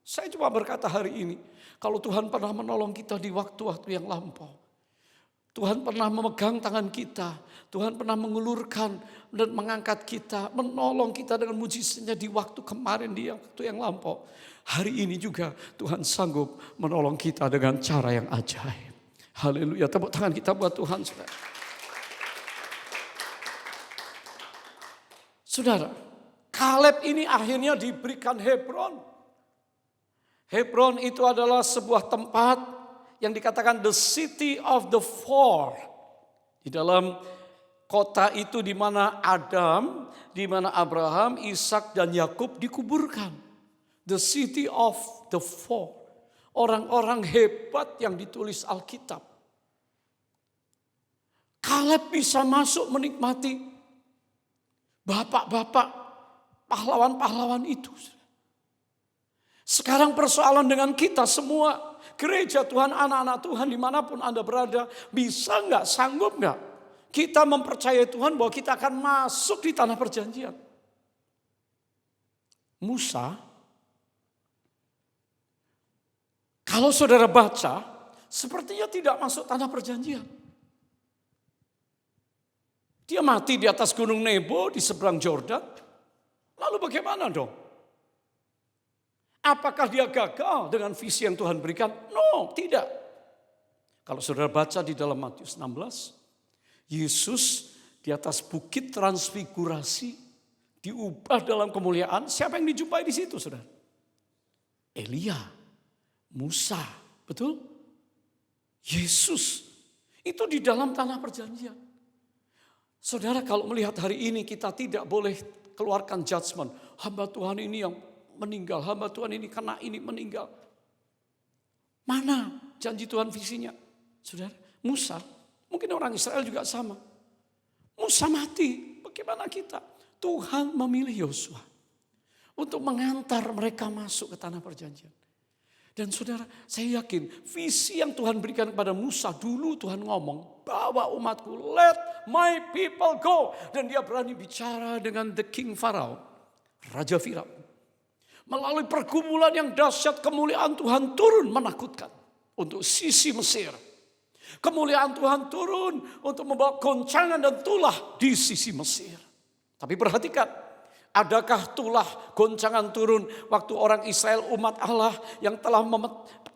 Saya cuma berkata hari ini, kalau Tuhan pernah menolong kita di waktu-waktu yang lampau, Tuhan pernah memegang tangan kita, Tuhan pernah mengulurkan dan mengangkat kita, menolong kita dengan mujizatnya di waktu kemarin, di waktu yang lampau. Hari ini juga Tuhan sanggup menolong kita dengan cara yang ajaib. Haleluya, tepuk tangan kita buat Tuhan, saudara. Saudara, Kaleb ini akhirnya diberikan Hebron. Hebron itu adalah sebuah tempat yang dikatakan the city of the four. Di dalam kota itu di mana Adam, di mana Abraham, Ishak dan Yakub dikuburkan. The city of the four. Orang-orang hebat yang ditulis Alkitab. Kaleb bisa masuk menikmati bapak-bapak, pahlawan-pahlawan itu. Sekarang persoalan dengan kita semua, gereja Tuhan, anak-anak Tuhan dimanapun Anda berada, bisa nggak, sanggup nggak kita mempercayai Tuhan bahwa kita akan masuk di tanah perjanjian. Musa, kalau saudara baca, sepertinya tidak masuk tanah perjanjian. Dia mati di atas gunung Nebo di seberang Yordan. Lalu bagaimana dong? Apakah dia gagal dengan visi yang Tuhan berikan? No, tidak. Kalau saudara baca di dalam Matius 16, Yesus di atas bukit transfigurasi diubah dalam kemuliaan. Siapa yang dijumpai di situ, saudara? Elia, Musa, betul? Yesus. Itu di dalam tanah perjanjian. Saudara, kalau melihat hari ini kita tidak boleh keluarkan judgment. Hamba Tuhan ini yang meninggal, hamba Tuhan ini karena ini meninggal. Mana janji Tuhan visinya? Saudara, Musa, mungkin orang Israel juga sama. Musa mati, bagaimana kita? Tuhan memilih Yosua untuk mengantar mereka masuk ke tanah perjanjian. Dan saudara, saya yakin visi yang Tuhan berikan kepada Musa dulu Tuhan ngomong, bawa umatku, let my people go. Dan dia berani bicara dengan the king Pharaoh, Raja Firaun. Melalui pergumulan yang dahsyat, kemuliaan Tuhan turun menakutkan untuk sisi Mesir. Kemuliaan Tuhan turun untuk membawa goncangan dan tulah di sisi Mesir. Tapi perhatikan, adakah tulah goncangan turun waktu orang Israel umat Allah yang telah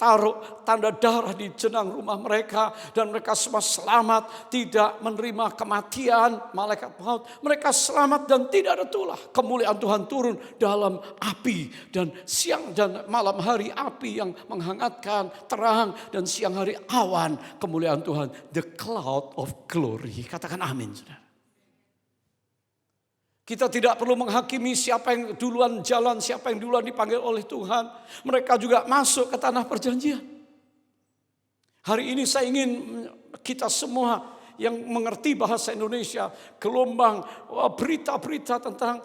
taruh tanda darah di jenang rumah mereka dan mereka semua selamat, tidak menerima kematian malaikat maut. Mereka selamat dan tidak ada tulah. Kemuliaan Tuhan turun dalam api dan siang dan malam hari api yang menghangatkan, terang, dan siang hari awan. Kemuliaan Tuhan, the cloud of glory. Katakan amin, saudara. Kita tidak perlu menghakimi siapa yang duluan jalan, siapa yang duluan dipanggil oleh Tuhan. Mereka juga masuk ke tanah perjanjian. Hari ini saya ingin kita semua yang mengerti bahasa Indonesia, gelombang berita-berita tentang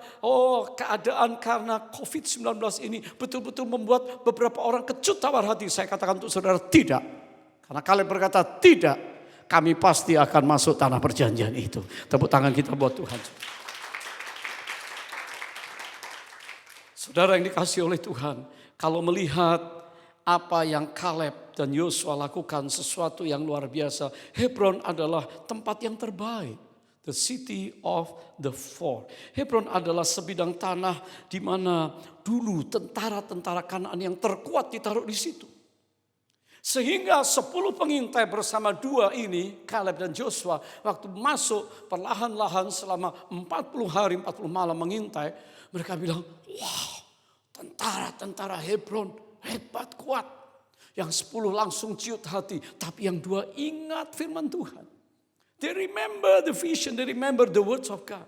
keadaan karena COVID-19 ini betul-betul membuat beberapa orang kecut tawar hati. Saya katakan untuk saudara, tidak. Karena kalian berkata tidak, kami pasti akan masuk tanah perjanjian itu. Tepuk tangan kita buat Tuhan. Saudara yang dikasihi oleh Tuhan, kalau melihat apa yang Kaleb dan Yosua lakukan, sesuatu yang luar biasa. Hebron adalah tempat yang terbaik. The city of the four. Hebron adalah sebidang tanah di mana dulu tentara-tentara Kanaan yang terkuat ditaruh di situ. Sehingga 10 pengintai bersama dua ini, Kaleb dan Yosua, waktu masuk perlahan-lahan selama 40 hari 40 malam mengintai, mereka bilang, wow, tentara-tentara Hebron hebat kuat. Yang 10 langsung ciut hati, tapi yang 2 ingat firman Tuhan. They remember the vision, they remember the words of God.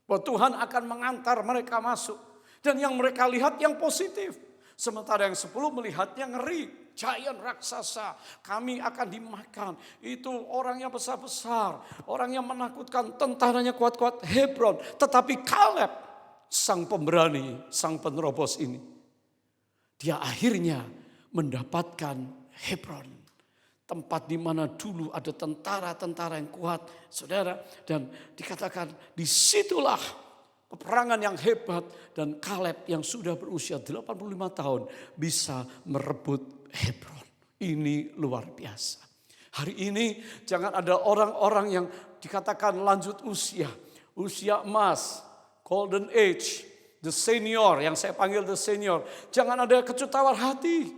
Bahwa Tuhan akan mengantar mereka masuk. Dan yang mereka lihat yang positif. Sementara yang 10 melihat yang ngeri. Giant raksasa, kami akan dimakan. Itu orangnya besar-besar, orang yang menakutkan, tentaranya kuat-kuat, Hebron. Tetapi Kaleb, sang pemberani, sang penerobos ini, dia akhirnya mendapatkan Hebron. Tempat di mana dulu ada tentara-tentara yang kuat, saudara. Dan dikatakan disitulah peperangan yang hebat. Dan Kaleb yang sudah berusia 85 tahun bisa merebut Hebron. Ini luar biasa. Hari ini jangan ada orang-orang yang dikatakan lanjut usia. Usia emas, golden age, the senior, yang saya panggil the senior. Jangan ada kecut tawar hati.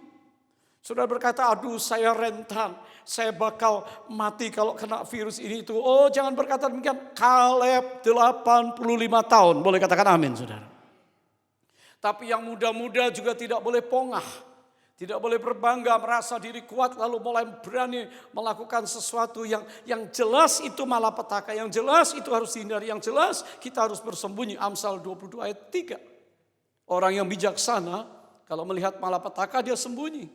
Sudah berkata, aduh saya rentan, saya bakal mati kalau kena virus ini itu. Oh jangan berkata demikian. Kaleb 85 tahun, boleh katakan amin saudara. Tapi yang muda-muda juga tidak boleh pongah. Tidak boleh berbangga, merasa diri kuat lalu mulai berani melakukan sesuatu yang jelas itu malapetaka. Yang jelas itu harus dihindari, yang jelas kita harus bersembunyi. Amsal 22 ayat 3. Orang yang bijaksana kalau melihat malapetaka dia sembunyi.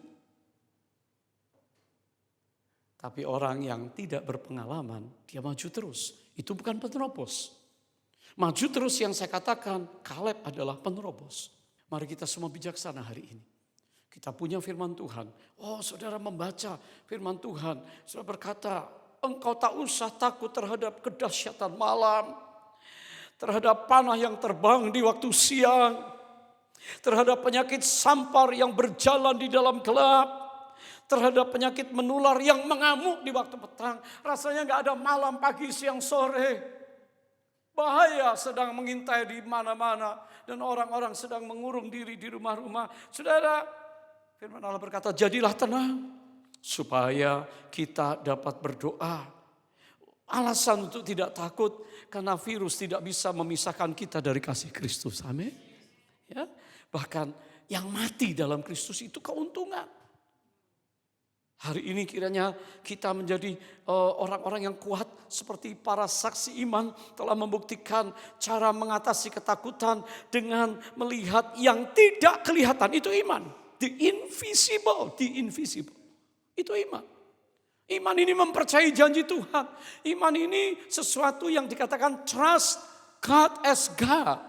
Tapi orang yang tidak berpengalaman, dia maju terus. Itu bukan penerobos. Maju terus yang saya katakan, Kaleb adalah penerobos. Mari kita semua bijaksana hari ini. Kita punya firman Tuhan. Oh saudara membaca firman Tuhan. Saudara berkata, engkau tak usah takut terhadap kedahsyatan malam. Terhadap panah yang terbang di waktu siang. Terhadap penyakit sampar yang berjalan di dalam gelap. Terhadap penyakit menular yang mengamuk di waktu petang. Rasanya gak ada malam, pagi, siang, sore. Bahaya sedang mengintai di mana-mana. Dan orang-orang sedang mengurung diri di rumah-rumah. Saudara, firman Allah berkata, jadilah tenang. Supaya kita dapat berdoa. Alasan untuk tidak takut. Karena virus tidak bisa memisahkan kita dari kasih Kristus. Amin. Ya, bahkan yang mati dalam Kristus itu keuntungan. Hari ini kiranya kita menjadi orang-orang yang kuat seperti para saksi iman telah membuktikan cara mengatasi ketakutan dengan melihat yang tidak kelihatan. Itu iman. The invisible. Itu iman. Iman ini mempercayai janji Tuhan. Iman ini sesuatu yang dikatakan trust God as God.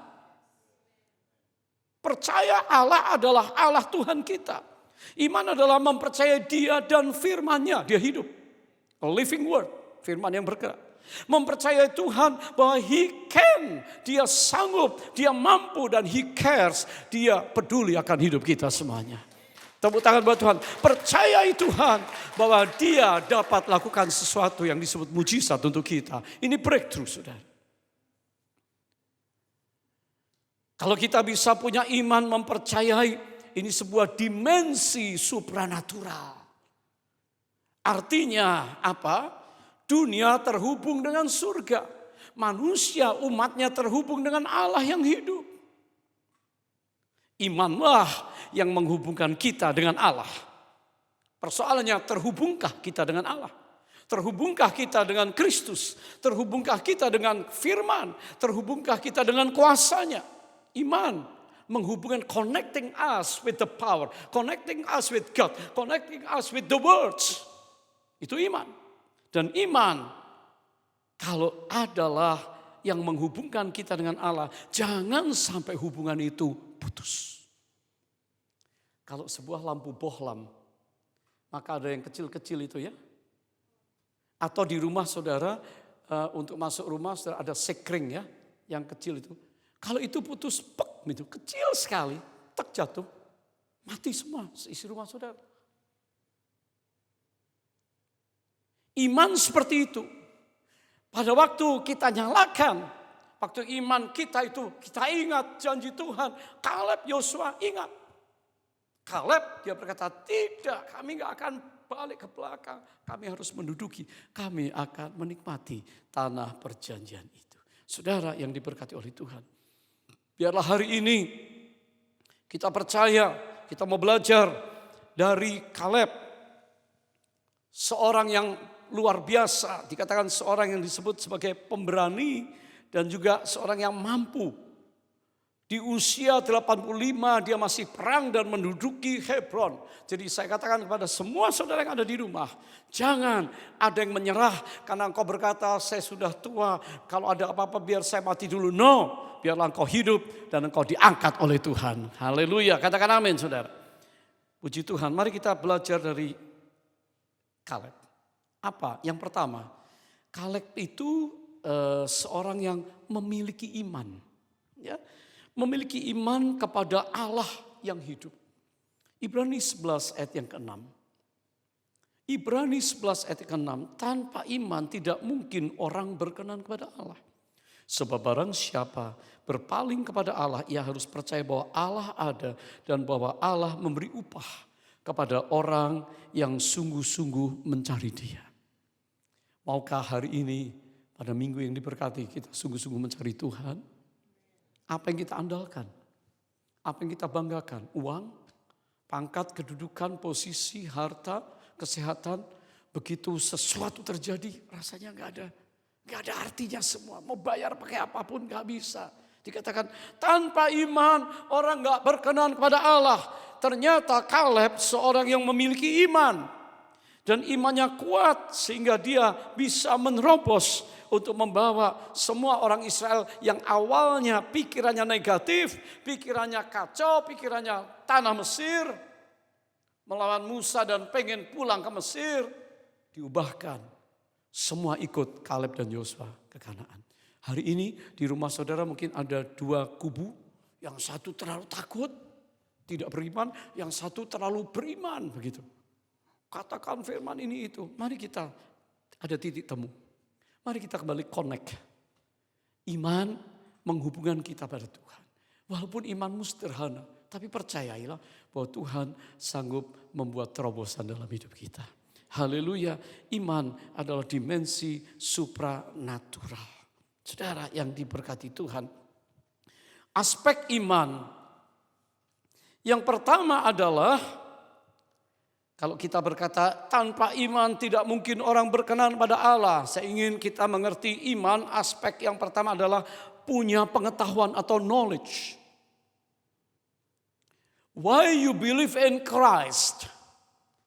Percaya Allah adalah Allah Tuhan kita. Iman adalah mempercayai Dia dan firman-Nya. Dia hidup. A living word. Firman yang bergerak. Mempercayai Tuhan bahwa He can. Dia sanggup. Dia mampu dan He cares. Dia peduli akan hidup kita semuanya. Tepuk tangan buat Tuhan. Percayai Tuhan bahwa Dia dapat lakukan sesuatu yang disebut mujizat untuk kita. Ini breakthrough, saudara. Kalau kita bisa punya iman mempercayai, ini sebuah dimensi supranatural. Artinya apa? Dunia terhubung dengan surga. Manusia umatnya terhubung dengan Allah yang hidup. Imanlah yang menghubungkan kita dengan Allah. Persoalannya, terhubungkah kita dengan Allah? Terhubungkah kita dengan Kristus? Terhubungkah kita dengan firman? Terhubungkah kita dengan kuasanya? Iman menghubungkan, connecting us with the power, connecting us with God, connecting us with the words. Itu iman. Dan iman kalau adalah yang menghubungkan kita dengan Allah, jangan sampai hubungan itu putus. Kalau sebuah lampu bohlam, maka ada yang kecil-kecil itu ya. Atau di rumah saudara, untuk masuk rumah saudara ada sekring ya, yang kecil itu. Kalau itu putus, itu kecil sekali, tak jatuh, mati semua isi rumah saudara. Iman seperti itu. Pada waktu kita nyalakan, waktu iman kita itu, kita ingat janji Tuhan. Kaleb, Yosua ingat. Kaleb dia berkata, tidak, kami gak akan balik ke belakang. Kami harus menduduki, kami akan menikmati tanah perjanjian itu. Saudara yang diberkati oleh Tuhan. Biarlah hari ini kita percaya, kita mau belajar dari Kaleb. Seorang yang luar biasa, dikatakan seorang yang disebut sebagai pemberani dan juga seorang yang mampu. Di usia 85 dia masih perang dan menduduki Hebron. Jadi saya katakan kepada semua saudara yang ada di rumah, jangan ada yang menyerah karena engkau berkata saya sudah tua, kalau ada apa-apa biar saya mati dulu. No, biarlah engkau hidup dan engkau diangkat oleh Tuhan. Haleluya, katakan amin saudara. Puji Tuhan, mari kita belajar dari Kaleb. Apa? Yang pertama, Kaleb itu seorang yang memiliki iman. Ya, memiliki iman kepada Allah yang hidup. Ibrani 11 ayat yang ke-6. Ibrani 11 ayat yang ke-6, tanpa iman tidak mungkin orang berkenan kepada Allah. Sebab barang siapa berpaling kepada Allah, ia harus percaya bahwa Allah ada dan bahwa Allah memberi upah kepada orang yang sungguh-sungguh mencari Dia. Maukah hari ini pada minggu yang diberkati kita sungguh-sungguh mencari Tuhan? Apa yang kita andalkan? Apa yang kita banggakan? Uang, pangkat, kedudukan, posisi, harta, kesehatan. Begitu sesuatu terjadi rasanya gak ada artinya semua. Mau bayar pakai apapun gak bisa. Dikatakan tanpa iman orang gak berkenan kepada Allah. Ternyata Kaleb seorang yang memiliki iman. Dan imannya kuat sehingga dia bisa menerobos untuk membawa semua orang Israel yang awalnya pikirannya negatif, pikirannya kacau, pikirannya tanah Mesir, melawan Musa dan pengen pulang ke Mesir, diubahkan. Semua ikut Kaleb dan Yosua ke Kanaan. Hari ini di rumah saudara mungkin ada dua kubu, yang satu terlalu takut, tidak beriman, yang satu terlalu beriman begitu. Katakan firman ini itu, mari kita ada titik temu. Mari kita kembali connect. Iman menghubungkan kita pada Tuhan. Walaupun imanmu sederhana, tapi percayailah bahwa Tuhan sanggup membuat terobosan dalam hidup kita. Haleluya, iman adalah dimensi supranatural. Saudara yang diberkati Tuhan, aspek iman yang pertama adalah, kalau kita berkata tanpa iman tidak mungkin orang berkenan pada Allah. Saya ingin kita mengerti iman, aspek yang pertama adalah punya pengetahuan atau knowledge. Why you believe in Christ?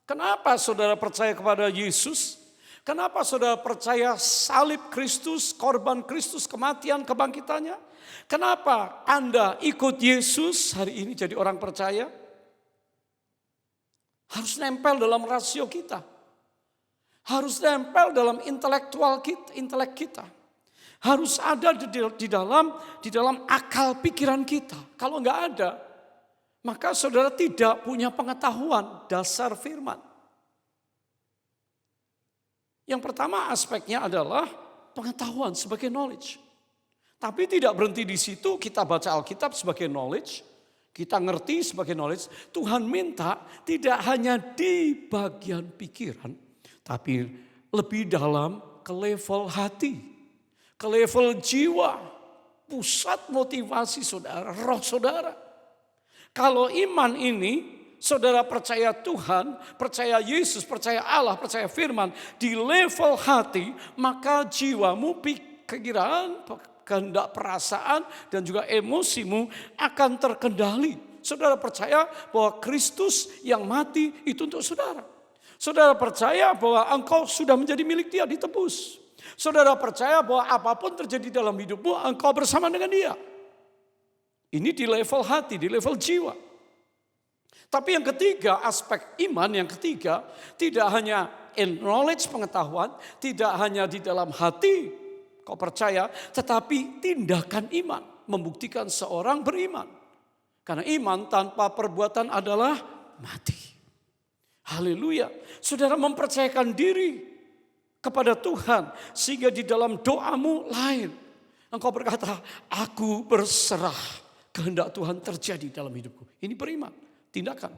Kenapa saudara percaya kepada Yesus? Kenapa saudara percaya salib Kristus, korban Kristus, kematian, kebangkitannya? Kenapa Anda ikut Yesus hari ini jadi orang percaya? Harus nempel dalam rasio kita. Harus nempel dalam intelek kita. Harus ada di dalam akal pikiran kita. Kalau enggak ada, maka saudara tidak punya pengetahuan dasar firman. Yang pertama aspeknya adalah pengetahuan sebagai knowledge. Tapi tidak berhenti di situ, kita baca Alkitab sebagai knowledge, kita ngerti sebagai knowledge. Tuhan minta tidak hanya di bagian pikiran, tapi lebih dalam ke level hati, ke level jiwa, pusat motivasi saudara, roh saudara. Kalau iman ini, saudara percaya Tuhan, percaya Yesus, percaya Allah, percaya firman di level hati, maka jiwamu, pikiran, kehendak, perasaan dan juga emosimu akan terkendali. Saudara percaya bahwa Kristus yang mati itu untuk saudara. Saudara percaya bahwa engkau sudah menjadi milik Dia, ditebus. Saudara percaya bahwa apapun terjadi dalam hidupmu, engkau bersama dengan Dia. Ini di level hati, di level jiwa. Tapi yang ketiga, aspek iman yang ketiga, tidak hanya in knowledge, pengetahuan, tidak hanya di dalam hati kau percaya, tetapi tindakan iman membuktikan seorang beriman. Karena iman tanpa perbuatan adalah mati. Haleluya. Saudara mempercayakan diri kepada Tuhan sehingga di dalam doamu lain. Engkau berkata, aku berserah, kehendak Tuhan terjadi dalam hidupku. Ini beriman, tindakan.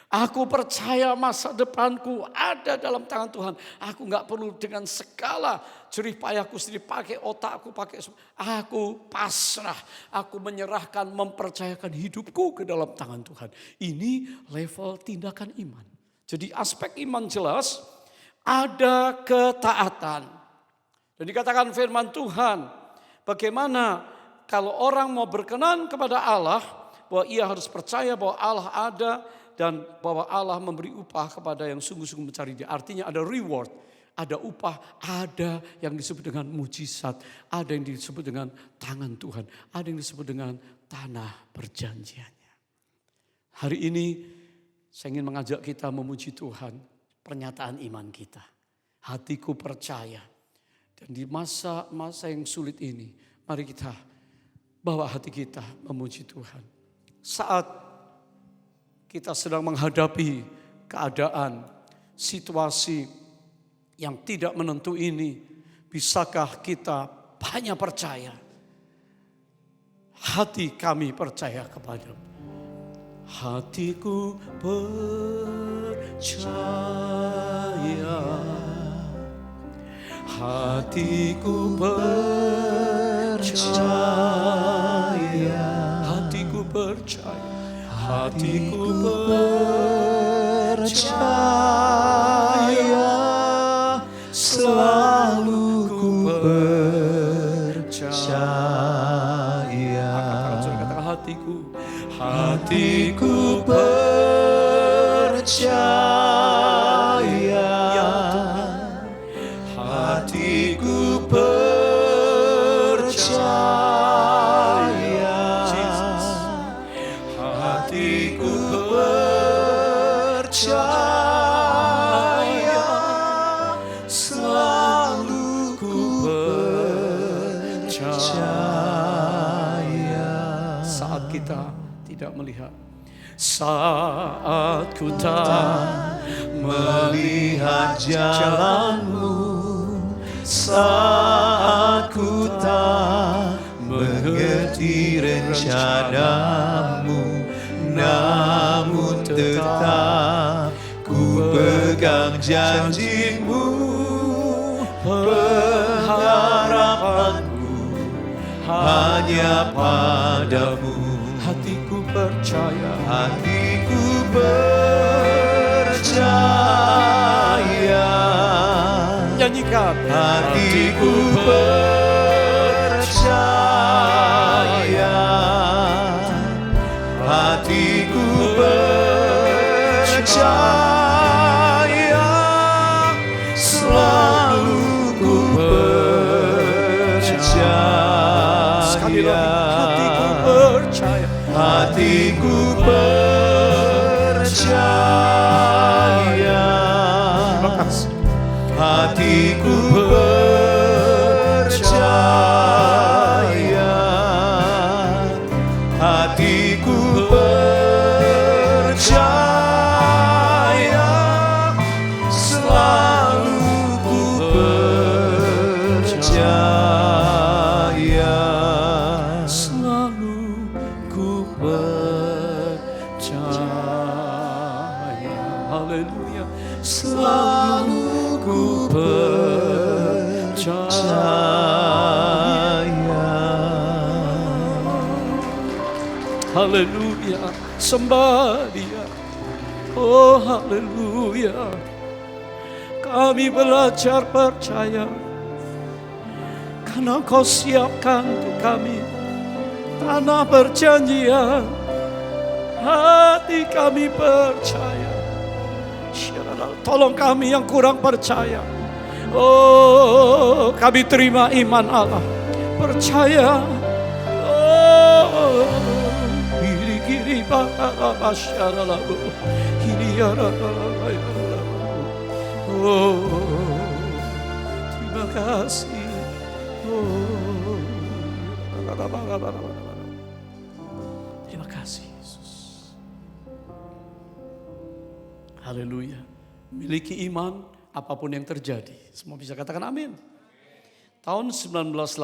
Aku percaya masa depanku ada dalam tangan Tuhan. Aku gak perlu dengan segala jerih payahku sendiri, pakai otakku, pakai semua. Aku pasrah, aku menyerahkan, mempercayakan hidupku ke dalam tangan Tuhan. Ini level tindakan iman. Jadi aspek iman jelas, ada ketaatan. Dan dikatakan firman Tuhan, bagaimana kalau orang mau berkenan kepada Allah, bahwa ia harus percaya bahwa Allah ada, dan bahwa Allah memberi upah kepada yang sungguh-sungguh mencari Dia. Artinya ada reward, ada upah, ada yang disebut dengan mujizat, ada yang disebut dengan tangan Tuhan, ada yang disebut dengan tanah perjanjiannya. Hari ini saya ingin mengajak kita memuji Tuhan, pernyataan iman kita. Hatiku percaya. Dan di masa-masa yang sulit ini, mari kita bawa hati kita memuji Tuhan. Saat kita sedang menghadapi keadaan, situasi yang tidak menentu ini, bisakah kita hanya percaya? Hati kami percaya kepadamu. Hatiku percaya, hatiku percaya, hatiku percaya. Hatiku percaya, selalu ku percaya. Katakan hatiku, hatiku percaya, hatiku percaya. Hatiku percaya, selalu ku percaya. Saat kita tidak melihat, saat ku tak melihat jalanmu, saat ku tak mengerti rencanamu, namun tetap ku pegang janjimu. Pengharapanku hanya padamu. Hatiku percaya, Hatiku percaya, nyanyikan. hatiku percaya, hatiku percaya, selalu ku percaya. Sekali lagi, hatiku percaya. Hatiku percaya, Terima kasih. hatiku percaya, hatiku percaya, selalu ku percaya, Selalu ku percaya. Haleluya. Selalu ku percaya. Haleluya. Sembah Dia. Oh haleluya. Kami belajar percaya karena Kau siapkan untuk kami tanah perjanjian. Hati kami percaya. Tolong kami yang kurang percaya. Oh, kami terima iman Allah. Percaya. Oh, kiri basyaralabu. Oh, terima kasih. Oh, terima kasih Yesus. Haleluya. Miliki iman apapun yang terjadi. Semua bisa katakan amin. Tahun 1980,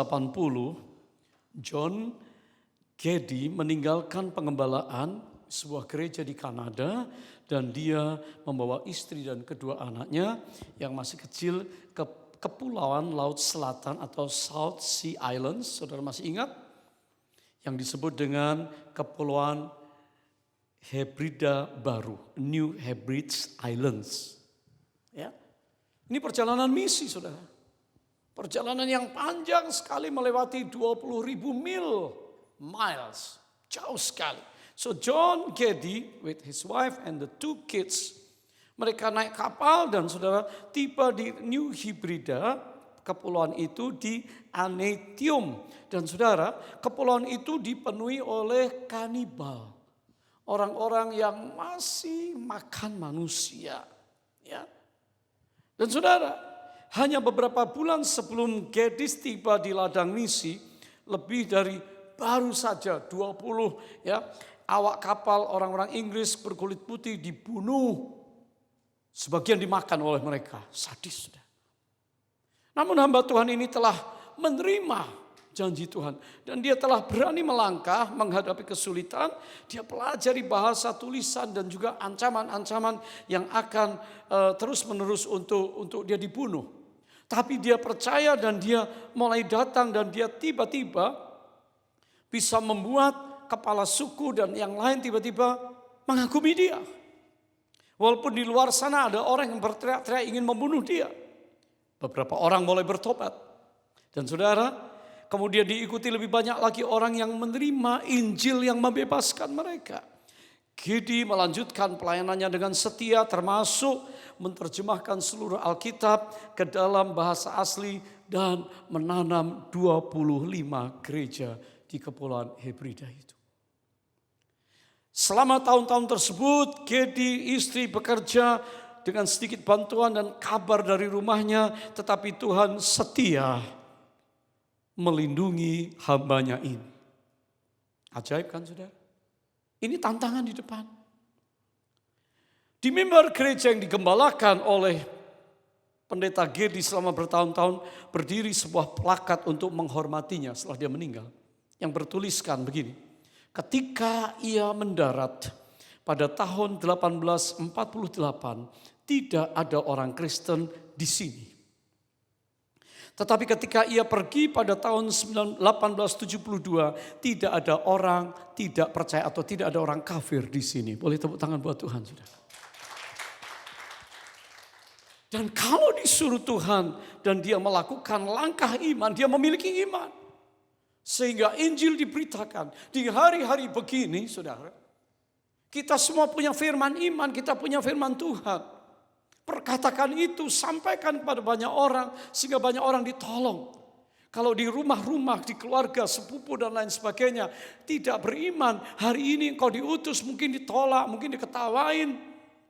John Geddy meninggalkan pengembalaan sebuah gereja di Kanada dan dia membawa istri dan kedua anaknya yang masih kecil ke kepulauan Laut Selatan atau South Sea Islands. Saudara masih ingat? Yang disebut dengan Kepulauan Hebrida Baru, New Hebrides Islands. Ya. Ini perjalanan misi, saudara. Perjalanan yang panjang sekali melewati 20.000 miles. Jauh sekali. So John Geddy with his wife and the 2 kids, mereka naik kapal dan saudara tiba di New Hebrida, kepulauan itu di Aneityum. Dan saudara, kepulauan itu dipenuhi oleh kanibal. Orang-orang yang masih makan manusia. Ya. Dan saudara, hanya beberapa bulan sebelum Geddy tiba di ladang misi, lebih dari baru saja 20 ya awak kapal orang-orang Inggris berkulit putih dibunuh. Sebagian dimakan oleh mereka, sadis. Namun hamba Tuhan ini telah menerima janji Tuhan. Dan dia telah berani melangkah menghadapi kesulitan. Dia pelajari bahasa tulisan dan juga ancaman-ancaman yang akan terus-menerus untuk dia dibunuh. Tapi dia percaya dan dia mulai datang dan dia tiba-tiba bisa membuat kepala suku dan yang lain tiba-tiba mengagumi dia. Walaupun di luar sana ada orang yang berteriak-teriak ingin membunuh dia. Beberapa orang mulai bertobat. Dan saudara, kemudian diikuti lebih banyak lagi orang yang menerima Injil yang membebaskan mereka. Geddy melanjutkan pelayanannya dengan setia termasuk menerjemahkan seluruh Alkitab ke dalam bahasa asli dan menanam 25 gereja di Kepulauan Hebrida itu. Selama tahun-tahun tersebut, Geddy istri bekerja dengan sedikit bantuan dan kabar dari rumahnya, tetapi Tuhan setia melindungi hambanya ini. Ajaib kan saudara? Ini tantangan di depan. Di mimbar gereja yang digembalakan oleh Pendeta Gedi selama bertahun-tahun berdiri sebuah plakat untuk menghormatinya setelah dia meninggal. Yang bertuliskan begini, ketika ia mendarat pada tahun 1848, tidak ada orang Kristen di sini. Tetapi ketika ia pergi pada tahun 1872, tidak ada orang tidak percaya atau tidak ada orang kafir di sini. Boleh tepuk tangan buat Tuhan, saudara. Dan kalau disuruh Tuhan dan dia melakukan langkah iman, dia memiliki iman. Sehingga Injil diberitakan di hari-hari begini, saudara. Kita semua punya firman iman, kita punya firman Tuhan. Perkatakan itu, sampaikan kepada banyak orang sehingga banyak orang ditolong. Kalau di rumah-rumah, di keluarga, sepupu dan lain sebagainya tidak beriman, hari ini engkau diutus mungkin ditolak, mungkin diketawain,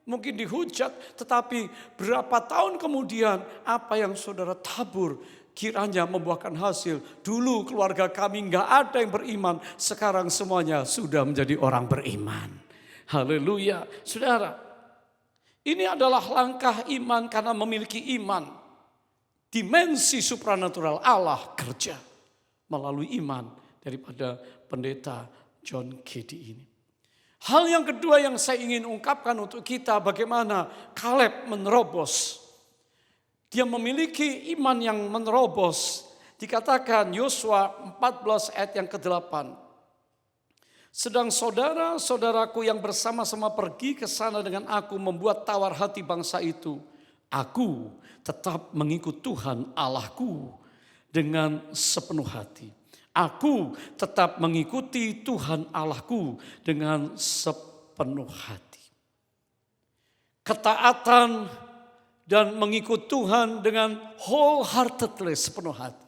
mungkin dihujat. Tetapi berapa tahun kemudian apa yang saudara tabur kiranya membuahkan hasil. Dulu keluarga kami nggak ada yang beriman, sekarang semuanya sudah menjadi orang beriman. Haleluya, saudara. Ini adalah langkah iman karena memiliki iman. Dimensi supranatural Allah kerja melalui iman daripada pendeta John Gedi ini. Hal yang kedua yang saya ingin ungkapkan untuk kita, bagaimana Kaleb menerobos. Dia memiliki iman yang menerobos. Dikatakan Yosua 14 ayat yang ke-8. Sedang saudara-saudaraku yang bersama-sama pergi ke sana dengan aku membuat tawar hati bangsa itu. Aku tetap mengikut Tuhan Allahku dengan sepenuh hati. Aku tetap mengikuti Tuhan Allahku dengan sepenuh hati. Ketaatan dan mengikut Tuhan dengan wholeheartedly, sepenuh hati.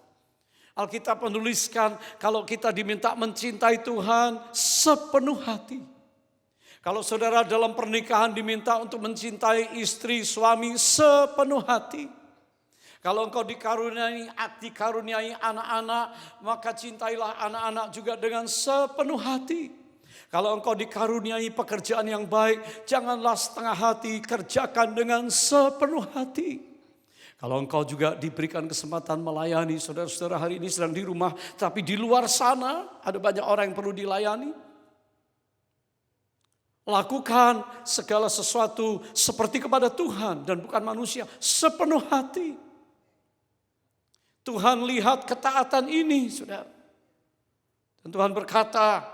Alkitab menuliskan kalau kita diminta mencintai Tuhan sepenuh hati. Kalau saudara dalam pernikahan diminta untuk mencintai istri, suami sepenuh hati. Kalau engkau dikaruniai anak-anak, maka cintailah anak-anak juga dengan sepenuh hati. Kalau engkau dikaruniai pekerjaan yang baik, janganlah setengah hati, kerjakan dengan sepenuh hati. Kalau engkau juga diberikan kesempatan melayani, saudara-saudara hari ini sedang di rumah, tapi di luar sana ada banyak orang yang perlu dilayani. Lakukan segala sesuatu seperti kepada Tuhan dan bukan manusia, sepenuh hati. Tuhan lihat ketaatan ini, saudara. Dan Tuhan berkata,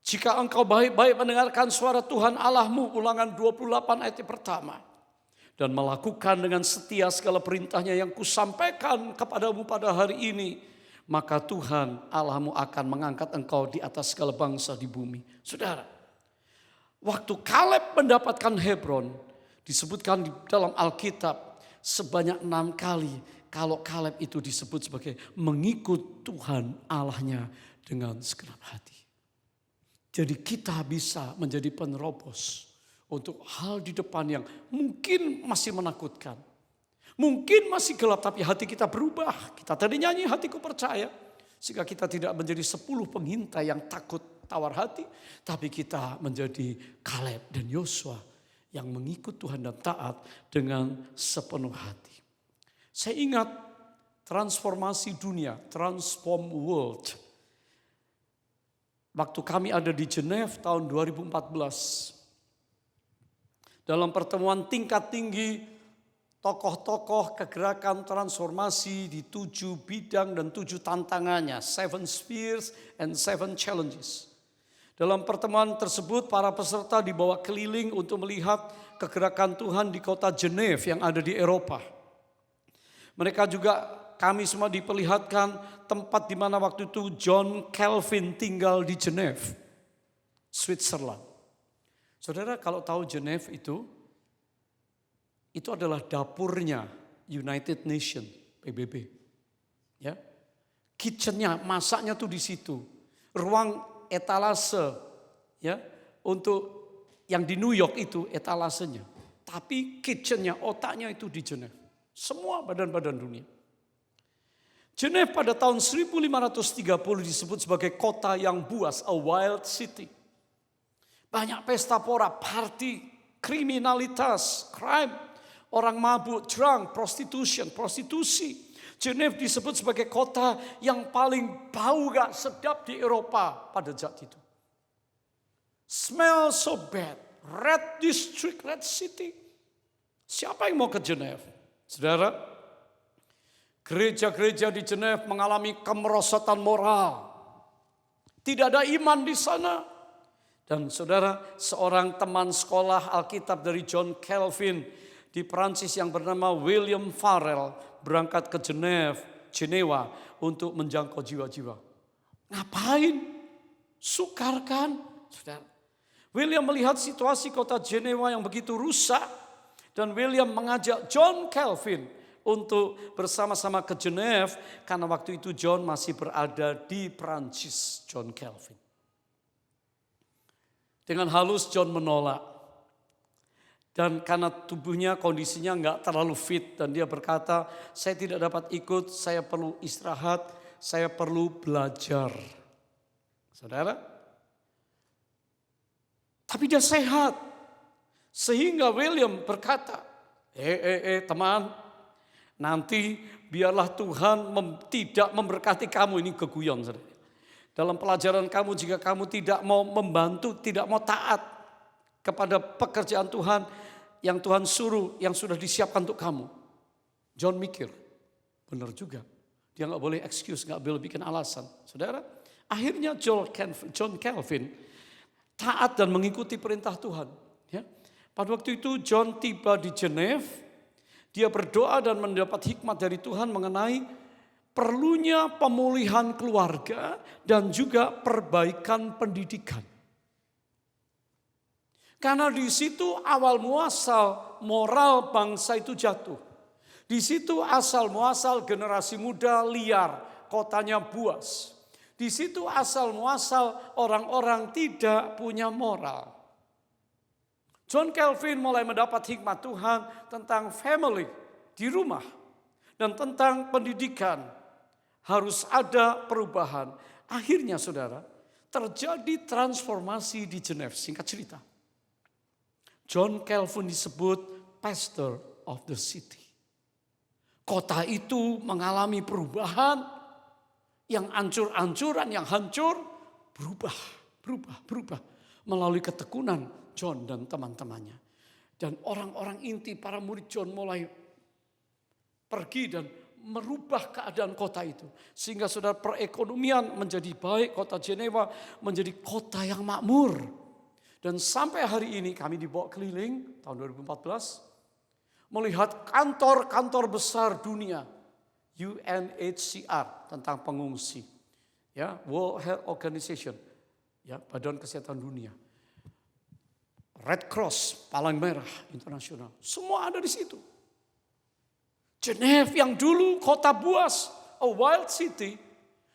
jika engkau baik-baik mendengarkan suara Tuhan Allahmu, Ulangan 28 ayat pertama. Dan melakukan dengan setia segala perintahnya yang kusampaikan kepadamu pada hari ini, maka Tuhan Allahmu akan mengangkat engkau di atas segala bangsa di bumi. Saudara, waktu Kaleb mendapatkan Hebron, disebutkan di dalam Alkitab sebanyak 6 kali kalau Kaleb itu disebut sebagai mengikut Tuhan Allahnya dengan segenap hati. Jadi kita bisa menjadi penerobos untuk hal di depan yang mungkin masih menakutkan. Mungkin masih gelap tapi hati kita berubah. Kita tadi nyanyi hatiku percaya. Sehingga kita tidak menjadi 10 pengintai yang takut tawar hati. Tapi kita menjadi Kaleb dan Yosua yang mengikut Tuhan dan taat dengan sepenuh hati. Saya ingat transformasi dunia, transform world. Waktu kami ada di Geneva tahun 2014. Dalam pertemuan tingkat tinggi, tokoh-tokoh kegerakan transformasi di 7 bidang dan 7 tantangannya. 7 spheres and 7 challenges. Dalam pertemuan tersebut para peserta dibawa keliling untuk melihat kegerakan Tuhan di kota Geneva yang ada di Eropa. Mereka juga, kami semua diperlihatkan tempat di mana waktu itu John Calvin tinggal di Geneva, Switzerland. Saudara kalau tahu Geneva itu adalah dapurnya United Nations, PBB. Ya. Kitchennya, masaknya tuh di situ. Ruang etalase, ya, untuk yang di New York itu etalasenya. Tapi kitchennya, otaknya itu di Geneva. Semua badan-badan dunia. Geneva pada tahun 1530 disebut sebagai kota yang buas, a wild city. Banyak pesta pora, party, kriminalitas, crime. Orang mabuk, drunk, prostitusi. Geneva disebut sebagai kota yang paling bau gak sedap di Eropa pada saat itu. Smell so bad. Red district, red city. Siapa yang mau ke Geneva? Saudara, gereja-gereja di Geneva mengalami kemerosotan moral. Tidak ada iman di sana. Dan saudara, seorang teman sekolah Alkitab dari John Calvin di Perancis yang bernama William Farel berangkat ke Jenewa untuk menjangkau jiwa-jiwa. Ngapain? Sukar kan? Saudara. William melihat situasi kota Jenewa yang begitu rusak dan William mengajak John Calvin untuk bersama-sama ke Geneva karena waktu itu John masih berada di Perancis, John Calvin. Dengan halus John menolak. Dan karena tubuhnya kondisinya nggak terlalu fit dan dia berkata, saya tidak dapat ikut, saya perlu istirahat, saya perlu belajar. Saudara, tapi dia sehat. Sehingga William berkata, teman, nanti biarlah Tuhan tidak memberkati kamu, ini keguyon. Saudara. Dalam pelajaran kamu jika kamu tidak mau membantu, tidak mau taat kepada pekerjaan Tuhan yang Tuhan suruh, yang sudah disiapkan untuk kamu. John mikir, benar juga. Dia nggak boleh excuse, nggak boleh bikin alasan. Saudara, akhirnya John Calvin taat dan mengikuti perintah Tuhan. Ya. Pada waktu itu John tiba di Geneva, dia berdoa dan mendapat hikmat dari Tuhan mengenai perlunya pemulihan keluarga dan juga perbaikan pendidikan. Karena di situ awal muasal moral bangsa itu jatuh. Di situ asal muasal generasi muda liar, kotanya buas. Di situ asal muasal orang-orang tidak punya moral. John Calvin mulai mendapat hikmat Tuhan tentang family di rumah dan tentang pendidikan. Harus ada perubahan. Akhirnya saudara, terjadi transformasi di Geneva. Singkat cerita. John Calvin disebut pastor of the city. Kota itu mengalami perubahan yang ancur-ancuran, yang hancur, berubah. Melalui ketekunan John dan teman-temannya. Dan orang-orang inti, para murid John mulai pergi dan merubah keadaan kota itu. Sehingga saudara perekonomian menjadi baik, kota Jenewa menjadi kota yang makmur. Dan sampai hari ini kami dibawa keliling tahun 2014 melihat kantor-kantor besar dunia UNHCR tentang pengungsi, ya, World Health Organization, ya, Badan Kesehatan Dunia, Red Cross, Palang Merah Internasional, semua ada di situ. Geneva yang dulu kota buas, a wild city,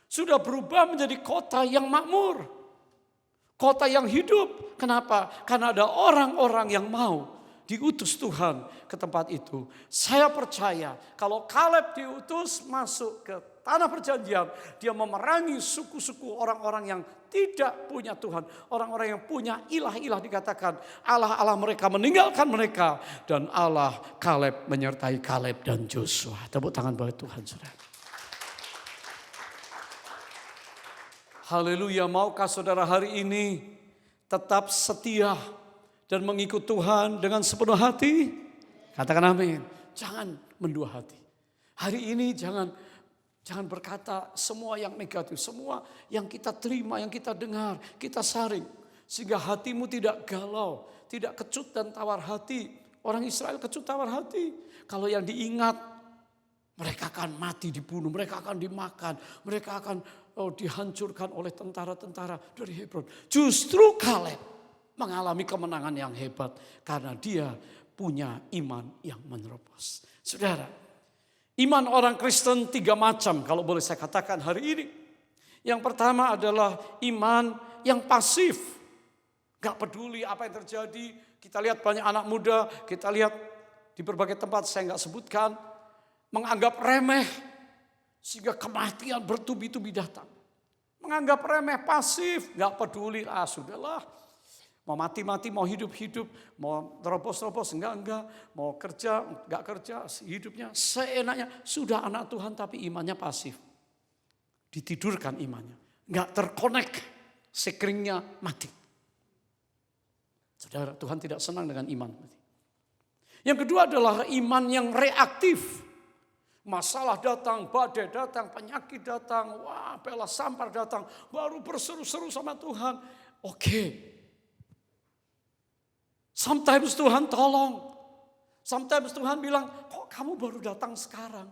sudah berubah menjadi kota yang makmur. Kota yang hidup. Kenapa? Karena ada orang-orang yang mau diutus Tuhan ke tempat itu. Saya percaya kalau Kaleb diutus masuk ke tanah perjanjian, dia memerangi suku-suku orang-orang yang tidak punya Tuhan. Orang-orang yang punya ilah-ilah dikatakan Allah-Allah mereka meninggalkan mereka. Dan Allah Kaleb menyertai Kaleb dan Joshua. Tepuk tangan buat Tuhan, saudara. Haleluya, maukah saudara hari ini tetap setia dan mengikut Tuhan dengan sepenuh hati? Katakan amin. Jangan mendua hati. Hari ini jangan berkata semua yang negatif, semua yang kita terima, yang kita dengar, kita saring. Sehingga hatimu tidak galau, tidak kecut dan tawar hati. Orang Israel kecut tawar hati. Kalau yang diingat, mereka akan mati dibunuh, mereka akan dimakan, mereka akan dihancurkan oleh tentara-tentara dari Hebron. Justru Kaleb mengalami kemenangan yang hebat karena dia punya iman yang menerobos. Saudara, iman orang Kristen 3 macam kalau boleh saya katakan hari ini. Yang pertama adalah iman yang pasif. Gak peduli apa yang terjadi. Kita lihat banyak anak muda, kita lihat di berbagai tempat saya gak sebutkan, menganggap remeh sehingga kematian bertubi-tubi datang. Menganggap remeh, pasif, gak peduli, sudahlah. Mau mati-mati, mau hidup-hidup, mau terobos-terobos, enggak, mau kerja, enggak kerja, hidupnya seenaknya. Sudah anak Tuhan tapi imannya pasif. Ditidurkan imannya, enggak terkonek, sekringnya mati. Saudara, Tuhan tidak senang dengan iman. Yang kedua adalah iman yang reaktif. Masalah datang, badai datang, penyakit datang, wah bela sampar datang, baru berseru-seru sama Tuhan. Oke. Sometimes Tuhan tolong. Sometimes Tuhan bilang, kok kamu baru datang sekarang?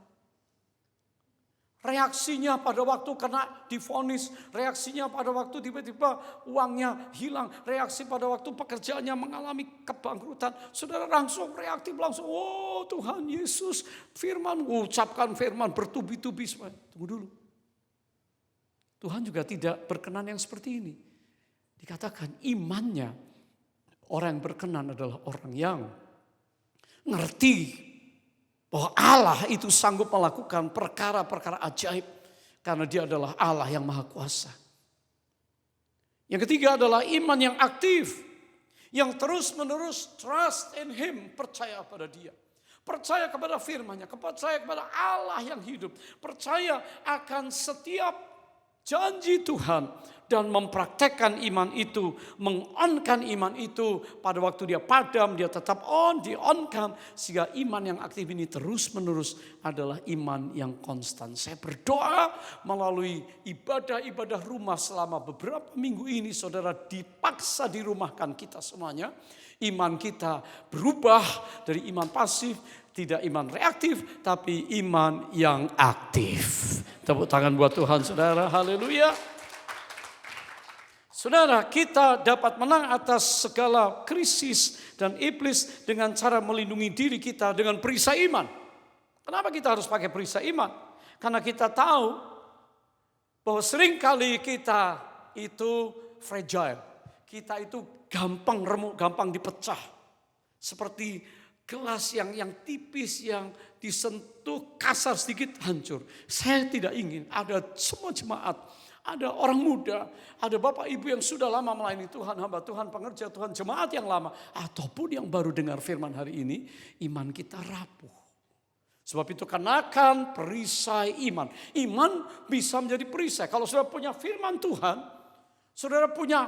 Reaksinya pada waktu kena divonis, reaksinya pada waktu tiba-tiba uangnya hilang, reaksi pada waktu pekerjaannya mengalami kebangkrutan. Saudara langsung reaktif, langsung, oh Tuhan Yesus, firman, ucapkan firman bertubi-tubi. Tunggu dulu. Tuhan juga tidak berkenan yang seperti ini. Dikatakan imannya, orang yang berkenan adalah orang yang ngerti bahwa Allah itu sanggup melakukan perkara-perkara ajaib karena Dia adalah Allah yang Maha Kuasa. Yang ketiga adalah iman yang aktif, yang terus-menerus trust in Him, percaya pada Dia. Percaya kepada firman-Nya, percaya kepada Allah yang hidup, percaya akan setiap janji Tuhan dan mempraktekkan iman itu, mengonkan iman itu. Pada waktu dia padam, dia tetap di-onkan. Sehingga iman yang aktif ini terus menerus adalah iman yang konstan. Saya berdoa melalui ibadah-ibadah rumah selama beberapa minggu ini, saudara, dipaksa dirumahkan kita semuanya. Iman kita berubah dari iman pasif, tidak iman reaktif, tapi iman yang aktif. Tepuk tangan buat Tuhan, saudara. Haleluya. Saudara, kita dapat menang atas segala krisis dan iblis dengan cara melindungi diri kita dengan perisai iman. Kenapa kita harus pakai perisai iman? Karena kita tahu bahwa seringkali kita itu fragile. Kita itu gampang remuk, gampang dipecah. Seperti gelas yang tipis, yang disentuh kasar sedikit hancur. Saya tidak ingin ada semua jemaat, ada orang muda, ada bapak ibu yang sudah lama melayani Tuhan, hamba Tuhan, pengerja Tuhan, jemaat yang lama, ataupun yang baru dengar firman hari ini, iman kita rapuh. Sebab itu kenakan perisai iman. Iman bisa menjadi perisai. Kalau saudara punya firman Tuhan, saudara punya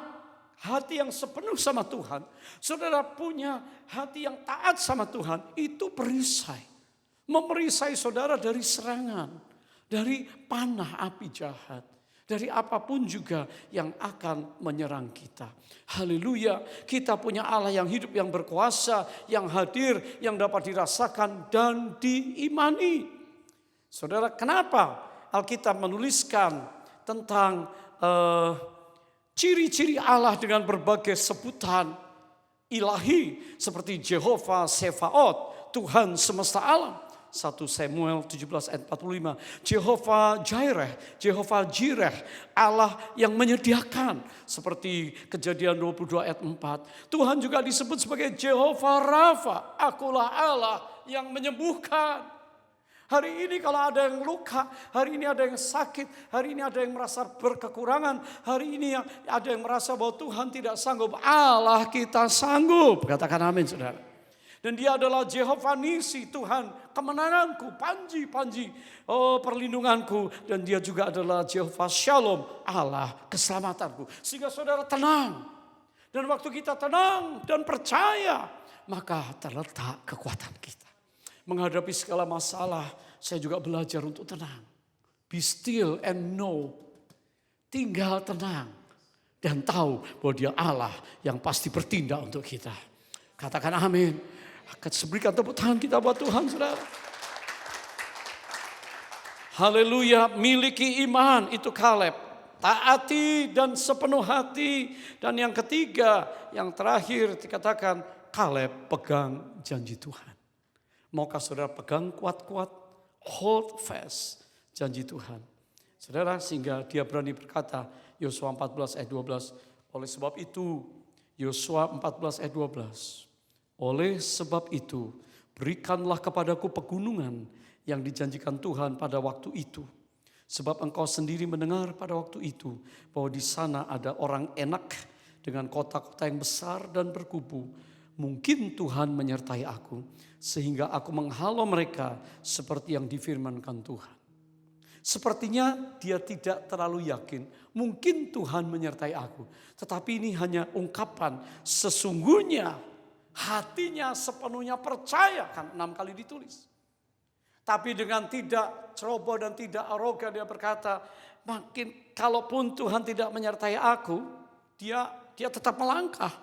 hati yang sepenuh sama Tuhan, saudara punya hati yang taat sama Tuhan, itu perisai. Memerisai saudara dari serangan, dari panah api jahat, dari apapun juga yang akan menyerang kita. Haleluya, kita punya Allah yang hidup, yang berkuasa, yang hadir, yang dapat dirasakan dan diimani. Saudara, kenapa Alkitab menuliskan tentang ciri-ciri Allah dengan berbagai sebutan ilahi seperti Jehovah Sebaot, Tuhan semesta alam. 1 Samuel 17 ayat 45. Jehovah Jireh, Allah yang menyediakan. Seperti Kejadian 22 ayat 4. Tuhan juga disebut sebagai Jehovah Rafa, akulah Allah yang menyembuhkan. Hari ini kalau ada yang luka, hari ini ada yang sakit, hari ini ada yang merasa berkekurangan, hari ini ada yang merasa bahwa Tuhan tidak sanggup, Allah kita sanggup. Katakan amin, saudara. Dan Dia adalah Jehovah Nisi, Tuhan kemenanganku, panji, perlindunganku. Dan Dia juga adalah Jehovah Shalom, Allah keselamatanku. Sehingga saudara tenang. Dan waktu kita tenang dan percaya, maka terletak kekuatan kita. Menghadapi segala masalah, saya juga belajar untuk tenang. Be still and know. Tinggal tenang. Dan tahu bahwa Dia Allah yang pasti bertindak untuk kita. Katakan amin. Akan berikan tepuk tangan kita buat Tuhan, saudara. Haleluya, miliki iman itu Kaleb. Taati dan sepenuh hati. Dan yang ketiga, yang terakhir dikatakan Kaleb pegang janji Tuhan. Maukah saudara pegang kuat-kuat? Hold fast janji Tuhan. Saudara, sehingga dia berani berkata, Yosua 14 ayat 12. Oleh sebab itu, Yosua 14 ayat 12. Oleh sebab itu, berikanlah kepadaku pegunungan yang dijanjikan Tuhan pada waktu itu. Sebab engkau sendiri mendengar pada waktu itu bahwa di sana ada orang enak, dengan kota-kota yang besar dan berkubu. Mungkin Tuhan menyertai aku sehingga aku menghalau mereka seperti yang difirmankan Tuhan. Sepertinya dia tidak terlalu yakin. Mungkin Tuhan menyertai aku. Tetapi ini hanya ungkapan. Sesungguhnya hatinya sepenuhnya percaya. Kan 6 kali ditulis. Tapi dengan tidak ceroboh dan tidak arogan dia berkata, makin kalaupun Tuhan tidak menyertai aku, dia tetap melangkah.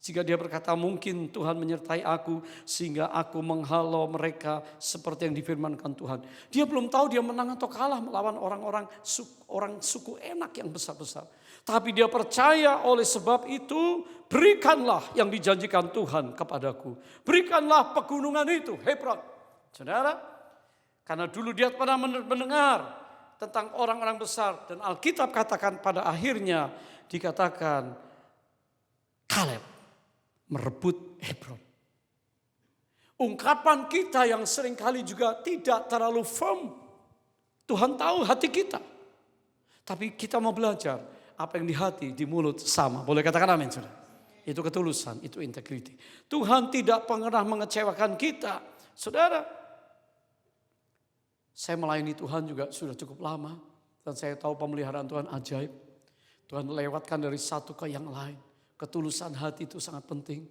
Sehingga dia berkata, mungkin Tuhan menyertai aku sehingga aku menghalau mereka seperti yang difirmankan Tuhan. Dia belum tahu dia menang atau kalah melawan orang suku Enak yang besar-besar. Tapi dia percaya oleh sebab itu berikanlah yang dijanjikan Tuhan kepadaku. Berikanlah pegunungan itu, Hebron. Saudara, karena dulu dia pernah mendengar tentang orang-orang besar. Dan Alkitab katakan pada akhirnya dikatakan Kaleb merebut Hebron. Ungkapan kita yang seringkali juga tidak terlalu firm. Tuhan tahu hati kita. Tapi kita mau belajar apa yang di hati, di mulut sama. Boleh katakan amin, saudara? Itu ketulusan, itu integriti. Tuhan tidak pernah mengecewakan kita. Saudara, saya melayani Tuhan juga sudah cukup lama. Dan saya tahu pemeliharaan Tuhan ajaib. Tuhan lewatkan dari satu ke yang lain. Ketulusan hati itu sangat penting.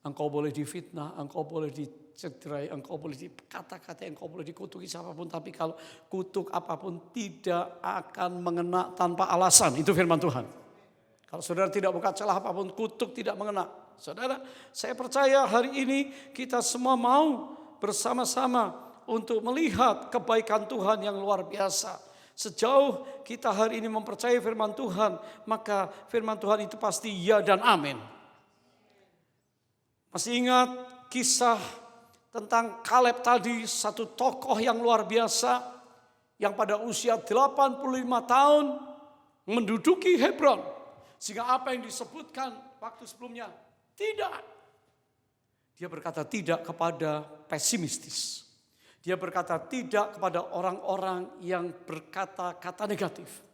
Engkau boleh difitnah, engkau boleh dicederai, engkau boleh dikata-kata, engkau boleh dikutuki siapapun. Tapi kalau kutuk apapun tidak akan mengena tanpa alasan. Itu firman Tuhan. Kalau saudara tidak buka celah apapun, kutuk tidak mengena. Saudara, saya percaya hari ini kita semua mau bersama-sama untuk melihat kebaikan Tuhan yang luar biasa. Sejauh kita hari ini mempercayai firman Tuhan, maka firman Tuhan itu pasti ya dan amin. Masih ingat kisah tentang Kaleb tadi, satu tokoh yang luar biasa, yang pada usia 85 tahun menduduki Hebron. Sehingga apa yang disebutkan waktu sebelumnya, tidak. Dia berkata tidak kepada pesimistis. Dia berkata tidak kepada orang-orang yang berkata-kata negatif.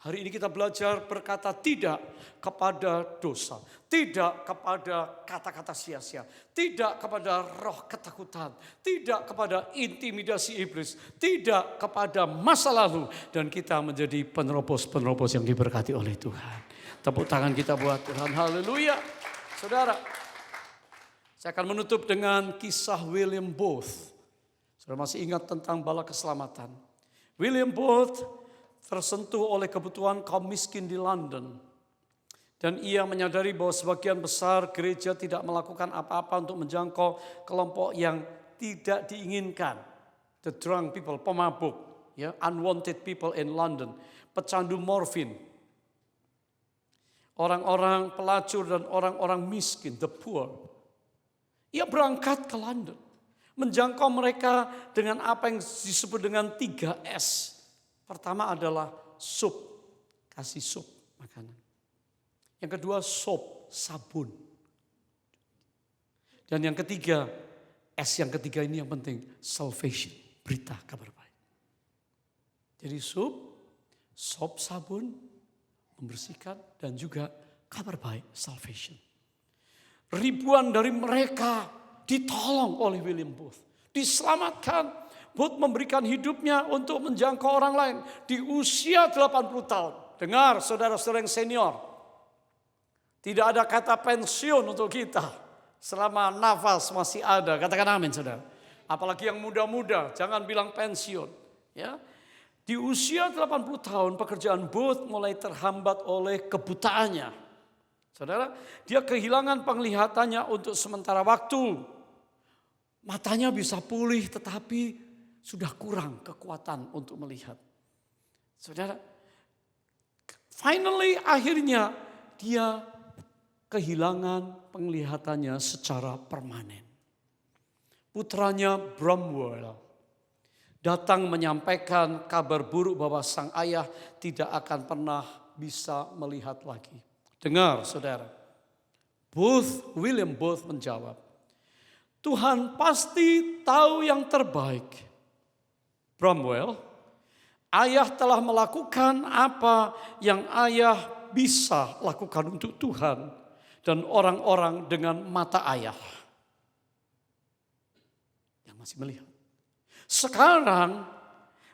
Hari ini kita belajar berkata tidak kepada dosa. Tidak kepada kata-kata sia-sia. Tidak kepada roh ketakutan. Tidak kepada intimidasi iblis. Tidak kepada masa lalu. Dan kita menjadi penerobos-penerobos yang diberkati oleh Tuhan. Tepuk tangan kita buat Tuhan. Haleluya. Saudara, saya akan menutup dengan kisah William Booth. Saudara masih ingat tentang bala keselamatan. William Booth tersentuh oleh kebutuhan kaum miskin di London. Dan ia menyadari bahwa sebagian besar gereja tidak melakukan apa-apa untuk menjangkau kelompok yang tidak diinginkan. The drunk people, pemabuk, ya, unwanted people in London, pecandu morfin. Orang-orang pelacur dan orang-orang miskin, the poor. Ia berangkat ke London. Menjangkau mereka dengan apa yang disebut dengan 3S. Pertama adalah sup, kasih sup makanan. Yang kedua sop, sabun. Dan yang ketiga, S yang ketiga ini yang penting, salvation, berita kabar baik. Jadi sup, sop, sabun, membersihkan dan juga kabar baik, salvation. Ribuan dari mereka ditolong oleh William Booth. Diselamatkan. Booth memberikan hidupnya untuk menjangkau orang lain. Di usia 80 tahun. Dengar saudara-saudara yang senior. Tidak ada kata pensiun untuk kita. Selama nafas masih ada. Katakan amin saudara. Apalagi yang muda-muda. Jangan bilang pensiun. Ya. Di usia 80 tahun pekerjaan Booth mulai terhambat oleh kebutaannya. Saudara, dia kehilangan penglihatannya untuk sementara waktu. Matanya bisa pulih tetapi sudah kurang kekuatan untuk melihat. Saudara, finally akhirnya dia kehilangan penglihatannya secara permanen. Putranya Bramwell datang menyampaikan kabar buruk bahwa sang ayah tidak akan pernah bisa melihat lagi. Dengar saudara, William Booth menjawab, Tuhan pasti tahu yang terbaik. Bramwell, ayah telah melakukan apa yang ayah bisa lakukan untuk Tuhan dan orang-orang dengan mata ayah yang masih melihat. Sekarang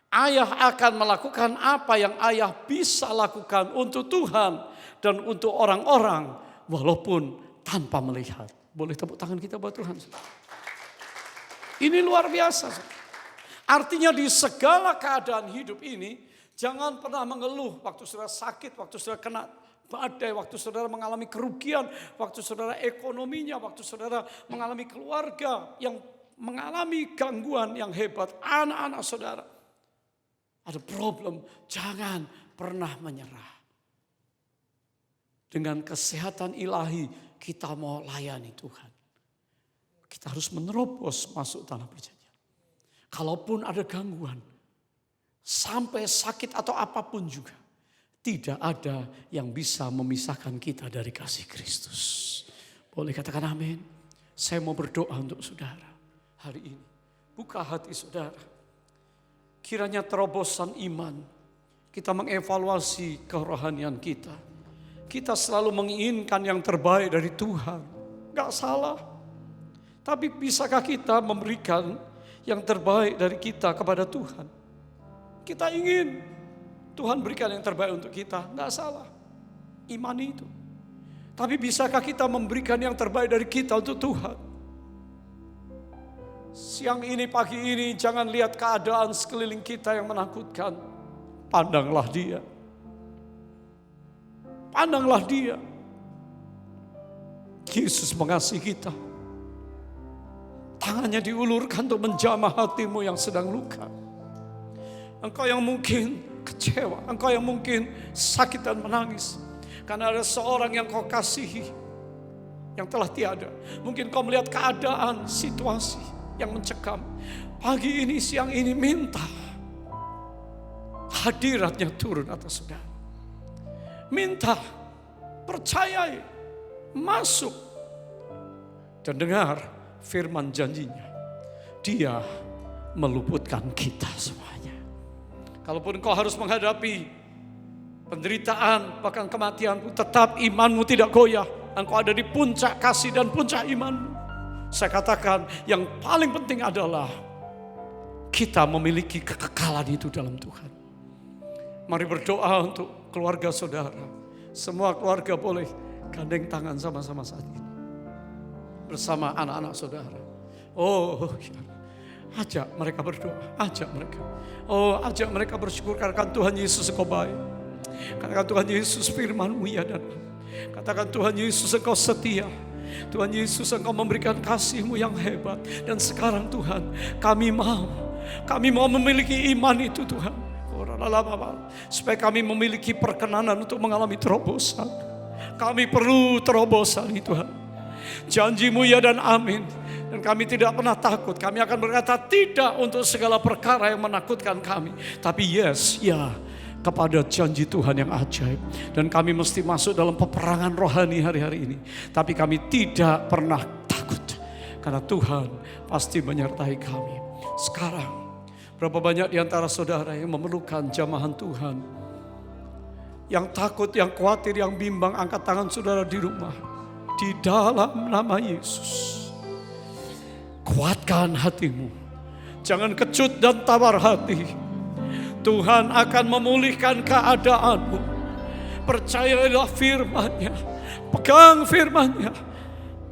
ayah akan melakukan apa yang ayah bisa lakukan untuk Tuhan dan untuk orang-orang walaupun tanpa melihat. Boleh tepuk tangan kita buat Tuhan. Ini luar biasa. Artinya di segala keadaan hidup ini, jangan pernah mengeluh waktu saudara sakit, waktu saudara kena badai, waktu saudara mengalami kerugian, waktu saudara ekonominya, waktu saudara mengalami keluarga yang mengalami gangguan yang hebat, anak-anak saudara. Ada problem, jangan pernah menyerah. Dengan kesehatan ilahi kita mau layani Tuhan. Kita harus menerobos masuk tanah perjanjian. Kalaupun ada gangguan, sampai sakit atau apapun juga, tidak ada yang bisa memisahkan kita dari kasih Kristus. Boleh katakan amin. Saya mau berdoa untuk saudara hari ini. Buka hati saudara. Kiranya terobosan iman, kita mengevaluasi kerohanian kita. Kita selalu menginginkan yang terbaik dari Tuhan. Gak salah. Tapi bisakah kita memberikan yang terbaik dari kita kepada Tuhan? Kita ingin Tuhan berikan yang terbaik untuk kita. Gak salah. Imani itu. Tapi bisakah kita memberikan yang terbaik dari kita untuk Tuhan? Siang ini, pagi ini, jangan lihat keadaan sekeliling kita yang menakutkan. Pandanglah Dia. Pandanglah Dia. Yesus mengasihi kita. Tangannya diulurkan untuk menjamah hatimu yang sedang luka. Engkau yang mungkin kecewa, engkau yang mungkin sakit dan menangis. Karena ada seorang yang kau kasihi, yang telah tiada. Mungkin kau melihat keadaan, situasi yang mencekam. Pagi ini, siang ini, minta hadiratnya turun atas saudara. Minta, percayai, masuk, dan dengar firman janjinya. Dia meluputkan kita semuanya. Kalaupun kau harus menghadapi penderitaan, bahkan kematian, tetap imanmu tidak goyah. Engkau ada di puncak kasih dan puncak imanmu. Saya katakan yang paling penting adalah kita memiliki kekekalan itu dalam Tuhan. Mari berdoa untuk keluarga saudara. Semua keluarga boleh gandeng tangan sama-sama saat ini. Bersama anak-anak saudara. Oh, ya. Ajak mereka berdoa, ajak mereka. Oh, ajak mereka bersyukur karena Tuhan Yesus Engkau baik. Katakan Tuhan Yesus firman-Mu ya dan katakan Tuhan Yesus Engkau setia. Tuhan Yesus Engkau memberikan kasih-Mu yang hebat. Dan sekarang Tuhan kami mau memiliki iman itu Tuhan. Supaya kami memiliki perkenanan untuk mengalami terobosan. Kami perlu terobosan itu Tuhan. Janji-Mu ya dan amin. Dan kami tidak pernah takut. Kami akan berkata tidak untuk segala perkara yang menakutkan kami. Tapi yes, ya, kepada janji Tuhan yang ajaib. Dan kami mesti masuk dalam peperangan rohani hari-hari ini. Tapi kami tidak pernah takut. Karena Tuhan pasti menyertai kami. Sekarang, berapa banyak di antara saudara yang memerlukan jamahan Tuhan. Yang takut, yang khawatir, yang bimbang, angkat tangan saudara di rumah. Di dalam nama Yesus. Kuatkan hatimu. Jangan kecut dan tawar hati. Tuhan akan memulihkan keadaanmu. Percayalah firman-Nya. Pegang firman-Nya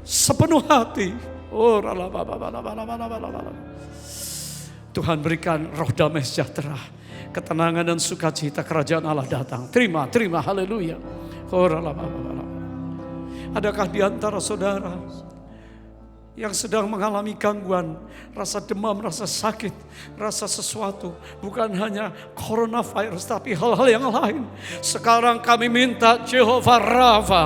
sepenuh hati. Oh, Tuhan berikan roh damai sejahtera, ketenangan dan sukacita, kerajaan Allah datang. Terima, haleluya. Adakah di antara saudara yang sedang mengalami gangguan, rasa demam, rasa sakit, rasa sesuatu, bukan hanya coronavirus tapi hal-hal yang lain. Sekarang kami minta Jehovah Rafa,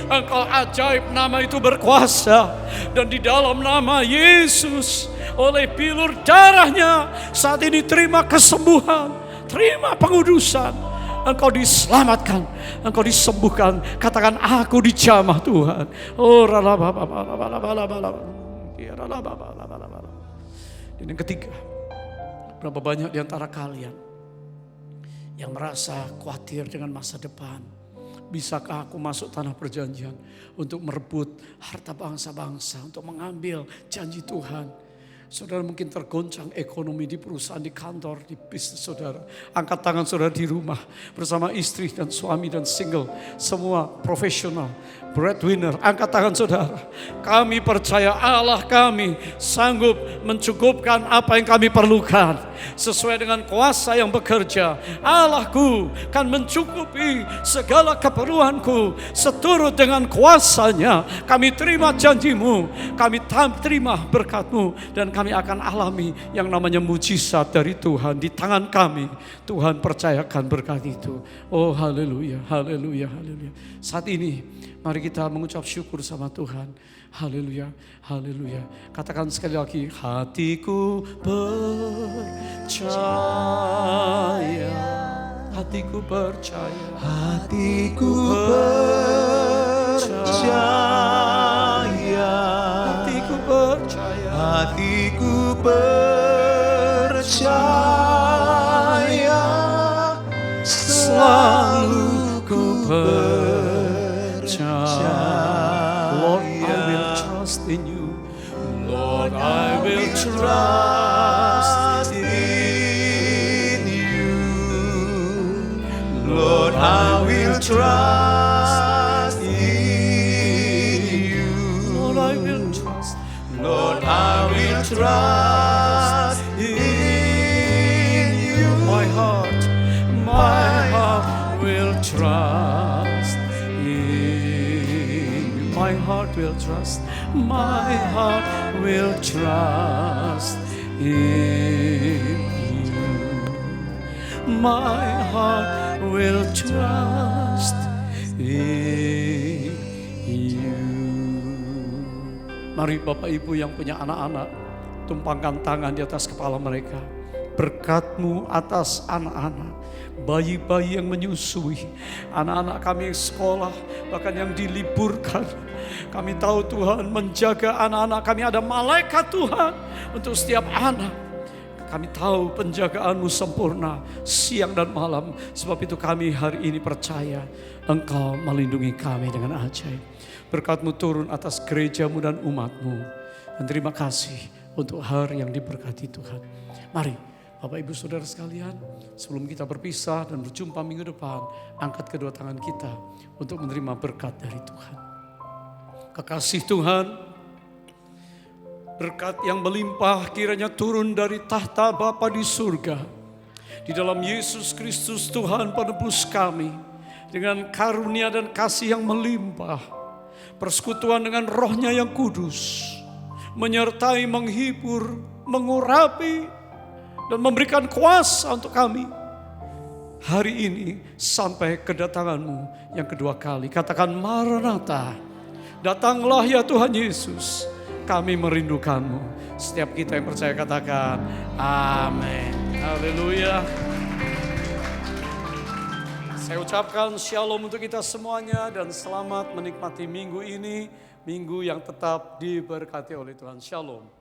Engkau ajaib, nama itu berkuasa, dan di dalam nama Yesus, oleh bilur darahnya saat ini terima kesembuhan, terima pengudusan. Engkau diselamatkan, engkau disembuhkan. Katakan aku dijamah Tuhan. Oh, dan yang ketiga, berapa banyak di antara kalian yang merasa khawatir dengan masa depan, Bisakah aku masuk tanah perjanjian untuk merebut harta bangsa-bangsa, untuk mengambil janji Tuhan? Saudara mungkin tergoncang ekonomi di perusahaan, di kantor, di bisnis saudara. Angkat tangan saudara di rumah bersama istri dan suami dan single. Semua profesional, breadwinner. Angkat tangan saudara. Kami percaya Allah kami sanggup mencukupkan apa yang kami perlukan. Sesuai dengan kuasa yang bekerja. Allahku kan mencukupi segala keperluanku seturut dengan kuasanya. Kami terima janjimu, kami terima berkatmu, dan kami akan alami yang namanya mujizat dari Tuhan di tangan kami. Tuhan percayakan berkat itu. Oh haleluya, haleluya, haleluya. Saat ini mari kita mengucap syukur sama Tuhan. Haleluya, haleluya. Katakan sekali lagi, hatiku percaya. Hatiku percaya. Hatiku percaya. Hatiku percaya. Hatiku percaya, Selalu ku percaya. Lord, I will trust in you. Lord, I will trust in you. Lord, I will trust in you. Lord, I will trust. Lord, I will trust in you. My heart will trust in you. My heart will trust. My heart will trust in you. My heart will trust in you. Mari Bapak Ibu yang punya anak-anak, tumpangkan tangan di atas kepala mereka. Berkat-Mu atas anak-anak, bayi-bayi yang menyusui, anak-anak kami yang sekolah, bahkan yang diliburkan. Kami tahu Tuhan menjaga anak-anak kami, ada malaikat Tuhan untuk setiap anak. Kami tahu penjagaan-Mu sempurna siang dan malam. Sebab itu kami hari ini percaya Engkau melindungi kami dengan ajaib. Berkat-Mu turun atas gereja-Mu dan umat-Mu. Dan terima kasih untuk hari yang diberkati Tuhan. Mari Bapak Ibu Saudara sekalian, sebelum kita berpisah dan berjumpa minggu depan, angkat kedua tangan kita untuk menerima berkat dari Tuhan. Kekasih Tuhan, berkat yang melimpah kiranya turun dari tahta Bapa di surga. Di dalam Yesus Kristus Tuhan penebus kami, dengan karunia dan kasih yang melimpah, persekutuan dengan Roh-Nya yang kudus, menyertai, menghibur, mengurapi, dan memberikan kuasa untuk kami hari ini sampai kedatangan-Mu yang kedua kali. Katakan Maranatha, datanglah ya Tuhan Yesus, kami merindukan-Mu. Setiap kita yang percaya katakan amin. Haleluya. Saya ucapkan shalom untuk kita semuanya dan selamat menikmati minggu ini, minggu yang tetap diberkati oleh Tuhan. Shalom.